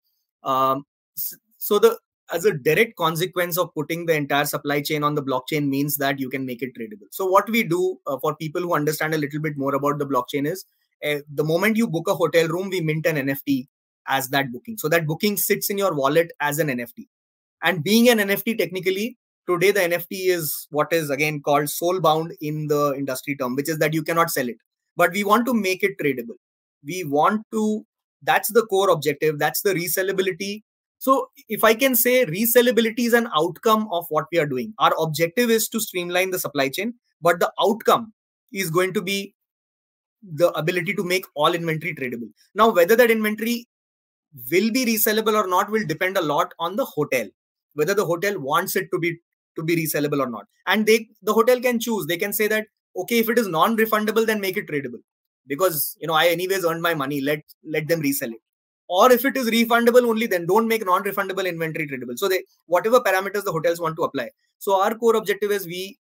So the as a direct consequence of putting the entire supply chain on the blockchain means that you can make it tradable. So what we do for people who understand a little bit more about the blockchain is the moment you book a hotel room, we mint an NFT as that booking. So that booking sits in your wallet as an NFT. And being an NFT, technically, today the NFT is what is again called soul bound in the industry term, which is that you cannot sell it. But we want to make it tradable. We want to, that's the core objective, that's the resellability. So if I can say resellability is an outcome of what we are doing. Our objective is to streamline the supply chain, but the outcome is going to be the ability to make all inventory tradable. Now, whether that inventory will be resellable or not will depend a lot on the hotel, whether the hotel wants it to be resellable or not. And the hotel can choose. They can say that, okay, if it is non-refundable, then make it tradable. because I anyways earned my money. Let them resell it. Or if it is refundable only, then don't make non-refundable inventory tradable. So they, whatever parameters the hotels want to apply. So our core objective is we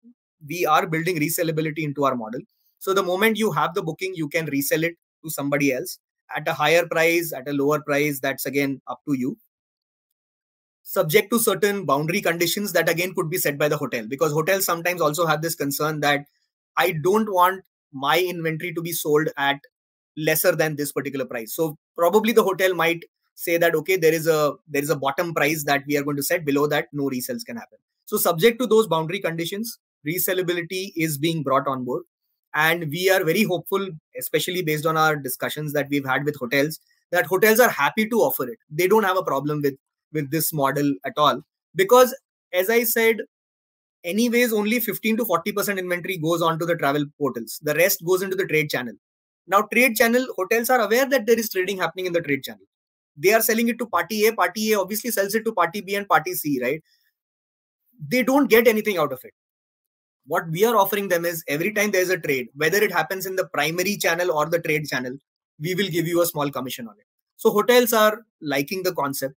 are building resellability into our model. So the moment you have the booking, you can resell it to somebody else at a higher price, at a lower price. That's again up to you, subject to certain boundary conditions that again could be set by the hotel, because hotels sometimes also have this concern that I don't want my inventory to be sold at lesser than this particular price. So probably the hotel might say that, okay, there is a bottom price that we are going to set. Below that, no resells can happen. So subject to those boundary conditions, resellability is being brought on board. And we are very hopeful, especially based on our discussions that we've had with hotels, that hotels are happy to offer it. They don't have a problem with this model at all. Because as I said, anyways, only 15 to 40% inventory goes on to the travel portals. The rest goes into the trade channel. Now, trade channel, hotels are aware that there is trading happening in the trade channel. They are selling it to party A. Party A obviously sells it to party B and party C, right? They don't get anything out of it. What we are offering them is every time there's a trade, whether it happens in the primary channel or the trade channel, we will give you a small commission on it. So hotels are liking the concept.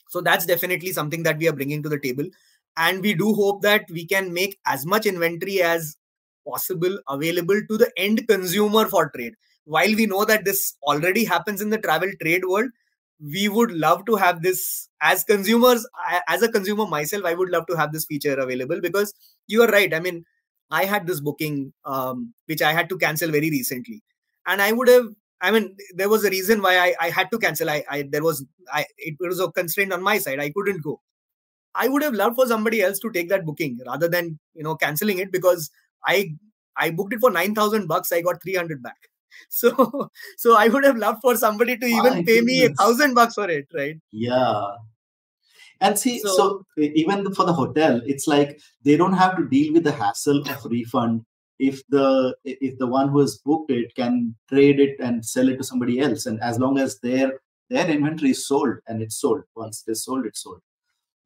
So that's definitely something that we are bringing to the table. And we do hope that we can make as much inventory as possible available to the end consumer for trade. While we know that this already happens in the travel trade world, we would love to have this as consumers. As a consumer myself, I would love to have this feature available, because you are right. I mean, I had this booking, which I had to cancel very recently. And I would have, I mean, there was a reason why I had to cancel. It was a constraint on my side. I couldn't go. I would have loved for somebody else to take that booking rather than, canceling it, because I I booked it for $9,000. I got 300 back. So I would have loved for somebody to even My pay me goodness. $1,000 for it, right? Yeah. And see, So so even for the hotel, it's like they don't have to deal with the hassle of refund if the one who has booked it can trade it and sell it to somebody else, and as long as their inventory is sold and it's sold, once it's sold, it's sold.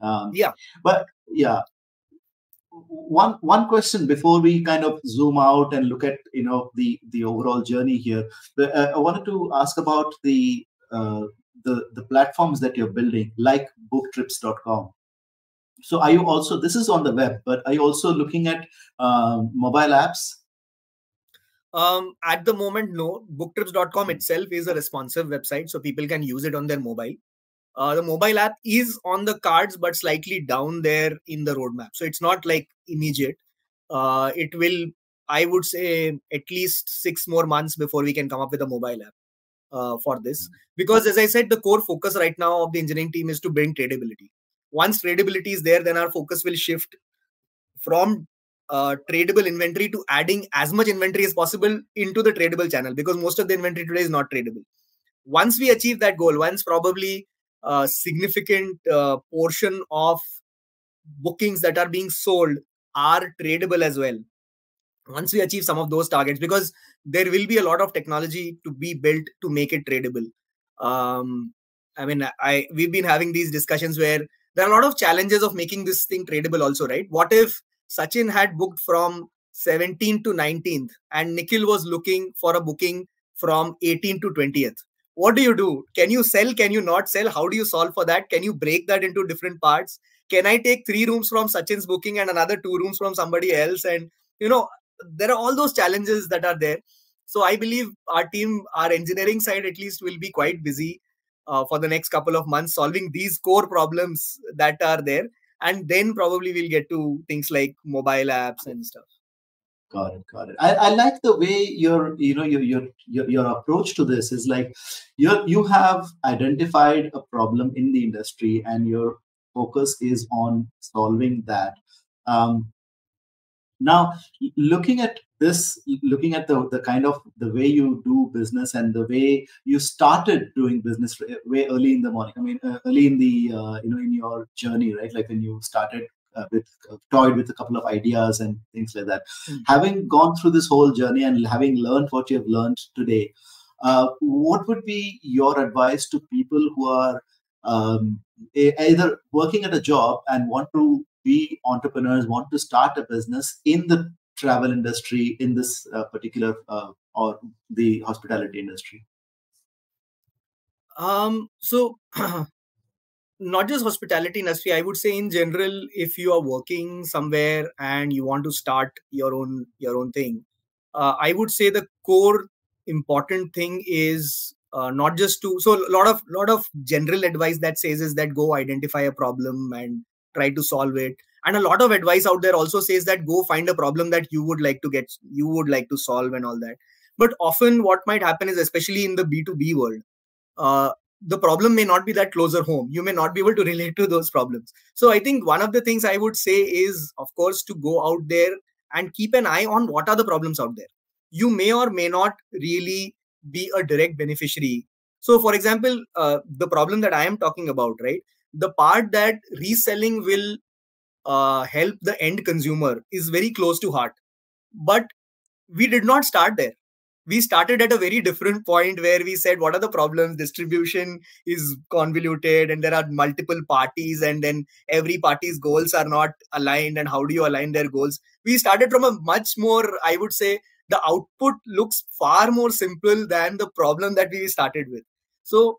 Um, yeah, but yeah, one question before we kind of zoom out and look at the overall journey here. I wanted to ask about the platforms that you're building, like booktrips.com. So are you also, this is on the web, but are you also looking at mobile apps? at the moment, no. Booktrips.com itself is a responsive website, so people can use it on their mobile. The mobile app is on the cards, but slightly down there in the roadmap. So it's not like immediate. It will, I would say, at least 6 more months before we can come up with a mobile app for this. Because as I said, the core focus right now of the engineering team is to bring tradability. Once tradability is there, then our focus will shift from tradable inventory to adding as much inventory as possible into the tradable channel, because most of the inventory today is not tradable. Once we achieve that goal, once probably a significant portion of bookings that are being sold are tradable as well, once we achieve some of those targets, because there will be a lot of technology to be built to make it tradable. I mean, we've been having these discussions where there are a lot of challenges of making this thing tradable also, right? What if Sachin had booked from 17th to 19th and Nikhil was looking for a booking from 18th to 20th? What do you do? Can you sell? Can you not sell? How do you solve for that? Can you break that into different parts? Can I take 3 rooms from Sachin's booking and another 2 rooms from somebody else? And you know there are all those challenges that are there. So I believe our team, our engineering side at least, will be quite busy for the next couple of months solving these core problems that are there. And then probably we'll get to things like mobile apps and stuff. Got it, got it. I like the way your approach to this is like you have identified a problem in the industry and your focus is on solving that. Um, Now, looking at this, looking at the kind of the way you do business and the way you started doing business way early in the morning. I mean, early in the in your journey, right? Like when you started with toyed with a couple of ideas and things like that. Mm. Having gone through this whole journey and having learned what you have learned today, what would be your advice to people who are either working at a job and want to be entrepreneurs, want to start a business in the travel industry in this particular or the hospitality industry? So not just hospitality industry, I would say in general, if you are working somewhere and you want to start your own thing, I would say the core important thing is not just to. So a lot of general advice that says is that go identify a problem and try to solve it. And a lot of advice out there also says that go find a problem that you would like to solve and all that. But often what might happen is, especially in the B2B world, uh, the problem may not be that closer home. You may not be able to relate to those problems. So I think one of the things I would say is, of course, to go out there and keep an eye on what are the problems out there. You may or may not really be a direct beneficiary. So, for example, the problem that I am talking about, right? The part that reselling will help the end consumer is very close to heart. But we did not start there. We started at a very different point where we said, what are the problems? Distribution is convoluted and there are multiple parties, and then every party's goals are not aligned. And how do you align their goals? We started from a much more, I would say, the output looks far more simple than the problem that we started with. So,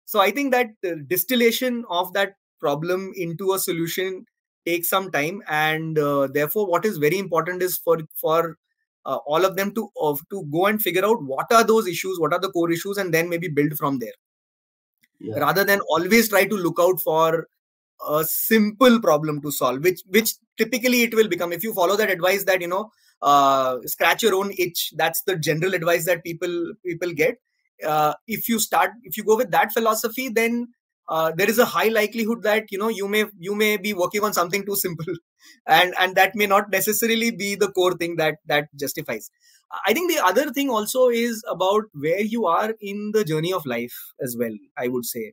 so I think that distillation of that problem into a solution takes some time, and therefore, what is very important is for all of them to go and figure out what are those issues, what are the core issues, and then maybe build from there, Yeah. rather than always try to look out for a simple problem to solve, which typically it will become. If you follow that advice that scratch your own itch, that's the general advice that people get. If you go with that philosophy, then there is a high likelihood that you may be working on something too simple, and that may not necessarily be the core thing that justifies. I think the other thing also is about where you are in the journey of life as well, I would say.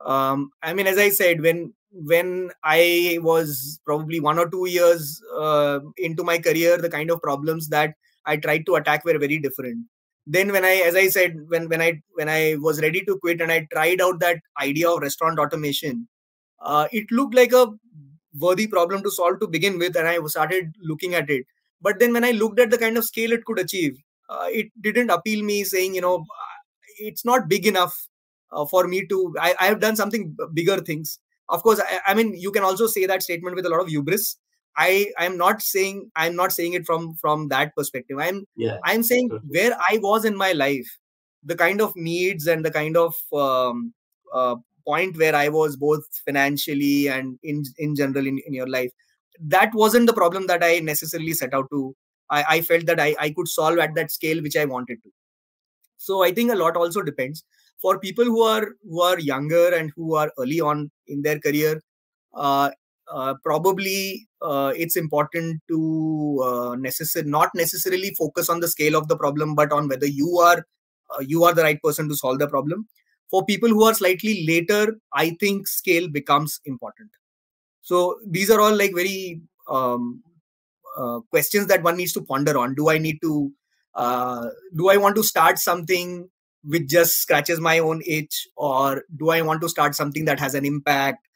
I mean, as I said, when I was probably 1 or 2 years into my career, the kind of problems that I tried to attack were very different. Then as I said, when I was ready to quit and I tried out that idea of restaurant automation, it looked like a worthy problem to solve to begin with, and I started looking at it. But then when I looked at the kind of scale it could achieve, it didn't appeal me, saying, it's not big enough for me to. I have done something bigger things. Of course, I mean, you can also say that statement with a lot of hubris. I'm not saying it from that perspective. Yeah. I'm saying Totally. where I was in my life, the kind of needs and the kind of uh, point where I was both financially and in general in your life, that wasn't the problem that I necessarily set out to. I felt that I could solve at that scale which I wanted to. So I think a lot also depends. For people who are younger and who are early on in their career, uh, probably it's important to not necessarily focus on the scale of the problem, but on whether you are the right person to solve the problem. For people who are slightly later, I think scale becomes important. So these are all like very questions that one needs to ponder on. Uh, do I want to start something which just scratches my own itch, or do I want to start something that has an impact?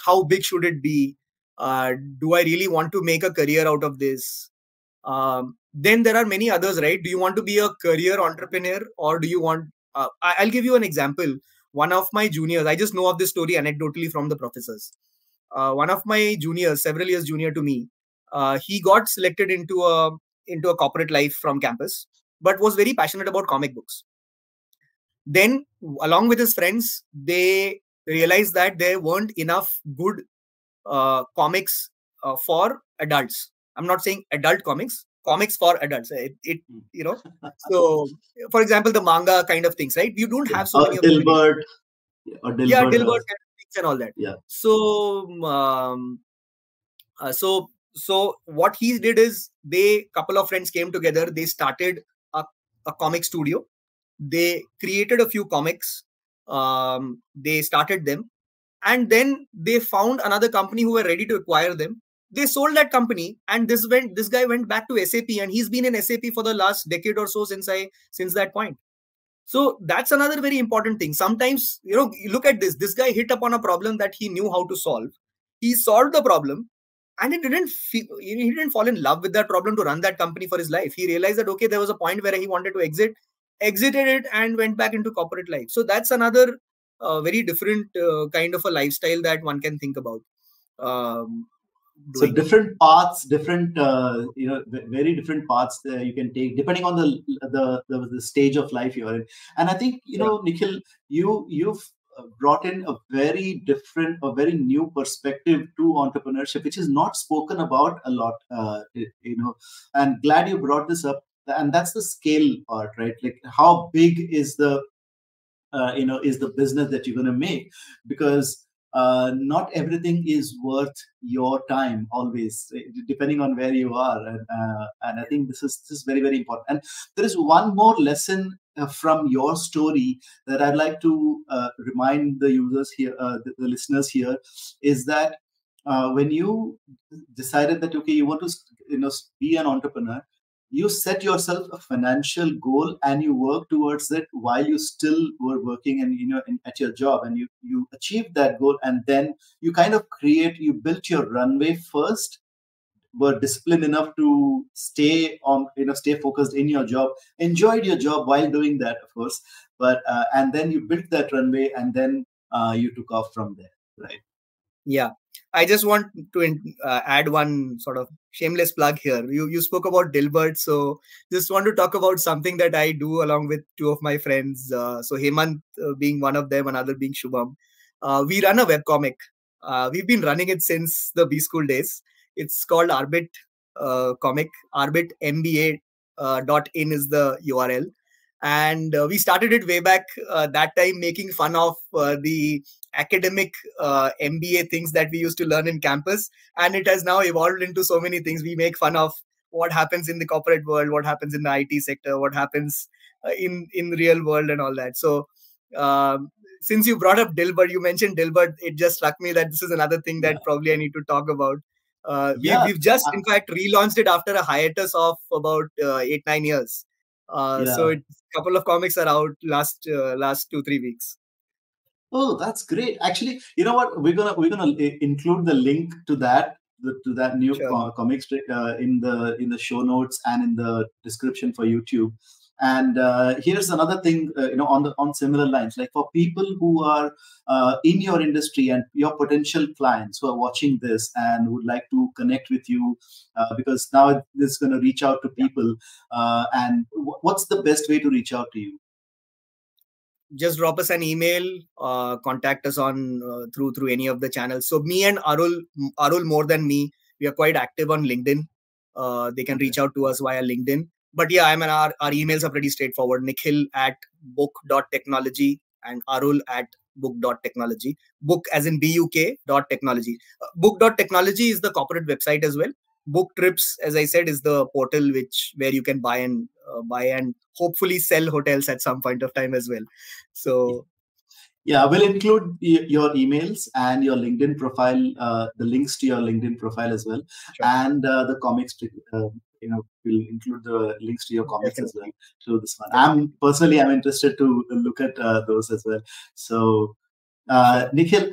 How big should it be? Do I really want to make a career out of this? Then there are many others, right? Do you want to be a career entrepreneur, or do you want? I'll give you an example. One of my juniors, I just know of this story anecdotally from the professors. One of my juniors, several years junior to me, he got selected into a corporate life from campus, but was very passionate about comic books. Then, along with his friends, they realized that there weren't enough good comics for adults. I'm not saying adult comics, comics for adults. It you know. So, for example, the manga kind of things, right? You don't Yeah. have so many of them anymore. Dilbert, or Yeah, Dilbert. Dilbert kind of things and all that. Yeah. So, so what he did is, they couple of friends came together. They started a, a comic studio. They created a few comics. They started them, and then they found another company who were ready to acquire them. They sold that company, and this guy went back to SAP, and he's been in SAP for the last decade or so since that point. So that's another very important thing. Sometimes, you look at this. This guy hit upon a problem that he knew how to solve. He solved the problem, And he didn't fall in love with that problem to run that company for his life. He realized that, okay, there was a point where he wanted to exited it, and went back into corporate life. So that's another very different kind of a lifestyle that one can think about um, So doing. different paths, different very different paths that you can take depending on the stage of life you're in. And I think, Yeah. Nikhil, you've brought in a very different, a very new perspective to entrepreneurship, which is not spoken about a lot. And glad you brought this up. And that's the scale part, right? Like, how big is the business that you're going to make, because not everything is worth your time always, depending on where you are. And I think this is very, very important. And there is one more lesson from your story that I'd like to remind the users here, the listeners here, is that when you decided that, okay, you want to be an entrepreneur, you set yourself a financial goal and you work towards it while you still were working and at your job, and you achieved that goal, and then you kind of you built your runway first, were disciplined enough to stay focused in your job, enjoyed your job while doing that, of course, but and then you built that runway, and then you took off from there, right? Yeah, I just want to add one sort of shameless plug here. You spoke about Dilbert, so just want to talk about something that I do along with two of my friends. So Hemant being one of them, another being Shubham. We run a webcomic. We've been running it since the B School days. It's called Arbit Comic. Arbit MBA .in is the URL. And we started it way back that time, making fun of the academic MBA things that we used to learn in campus, and it has now evolved into so many things. We make fun of what happens in the corporate world, what happens in the IT sector, what happens in real world, and all that. So, since you brought up Dilbert, you mentioned Dilbert, it just struck me that this is another thing Yeah, that probably I need to talk about. yeah, We've just, in fact, relaunched it after a hiatus of about 8-9 years. So, yeah. a couple of comics are out last 2-3 weeks. Oh, that's great. Actually, you know what? We're gonna include the link to that new Sure. comic strip in the show notes and in the description for YouTube. And here's another thing, on similar lines, like for people who are in your industry and your potential clients who are watching this and would like to connect with you, because now this is going to reach out to people. And what's the best way to reach out to you? Just drop us an email, contact us on through any of the channels. So me and Arul more than me, we are quite active on LinkedIn. They can Okay. reach out to us via LinkedIn. But yeah, I mean, our emails are pretty straightforward. Nikhil at book.technology and Arul at book.technology. Book as in BUK.technology. Book.technology is the corporate website as well. Book Trips, as I said, is the portal where you can buy and hopefully sell hotels at some point of time as well. So Yeah, we'll include your emails and your LinkedIn profile, the links to your LinkedIn profile as well, sure, and the comics. We'll include the links to your comics as well definitely, to this one. I'm definitely, personally, I'm interested to look at those as well. So, sure. Nikhil,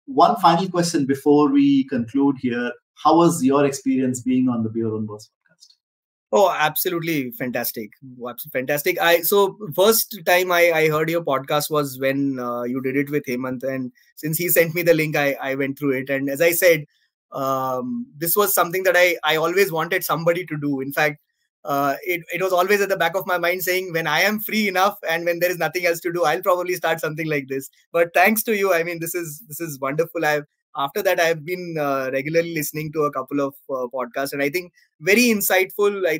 one final question before we conclude here. How was your experience being on the Beer on Boss podcast? Oh, absolutely fantastic. Fantastic. So first time I heard your podcast was when you did it with Hemant, and since he sent me the link, I went through it. And as I said, this was something that I always wanted somebody to do. In fact, it was always at the back of my mind saying, when I am free enough and when there is nothing else to do, I'll probably start something like this. But thanks to you, I mean, this is wonderful. After that, I've been regularly listening to a couple of podcasts, and I think very insightful. I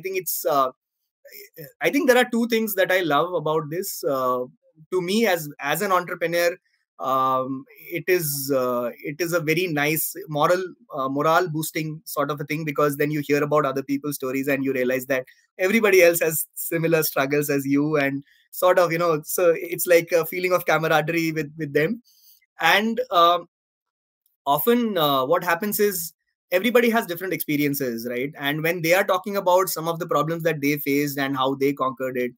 think there are two things that I love about this. To me, as an entrepreneur, it is a very nice morale boosting sort of a thing, because then you hear about other people's stories and you realize that everybody else has similar struggles as you, and sort of, so it's like a feeling of camaraderie with them. And often what happens is everybody has different experiences, right? And when they are talking about some of the problems that they faced and how they conquered it,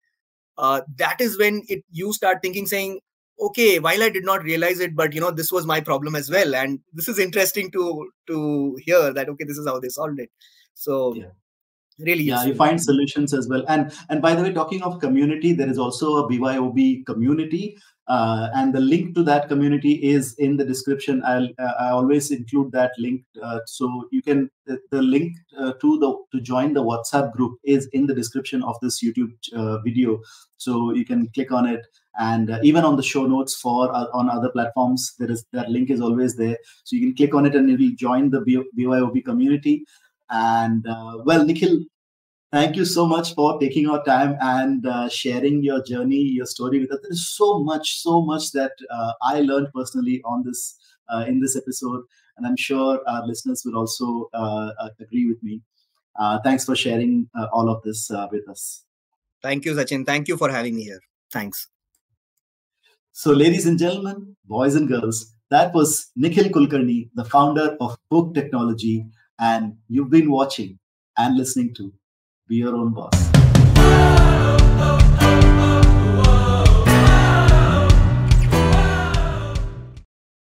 that is when you start thinking, saying, okay, while I did not realize it, but this was my problem as well, and this is interesting to hear that, okay, this is how they solved it. So Yeah. really Yeah, you useful. find solutions as well. And by the way, talking of community, there is also a BYOB community, and the link to that community is in the description. I always include that link, so you can the link to join the WhatsApp group is in the description of this YouTube video. So you can click on it, and even on the show notes for on other platforms, there is that link is always there. So you can click on it and it will join the BYOB community. And well, Nikhil, thank you so much for taking your time and sharing your journey, your story with us. There is so much that I learned personally on this in this episode, and I'm sure our listeners will also agree with me. Thanks for sharing all of this with us. Thank you, Sachin. Thank you for having me here. Thanks. So, ladies and gentlemen, boys and girls, that was Nikhil Kulkarni, the founder of BUK Technology, and you've been watching and listening to Be Your Own Boss.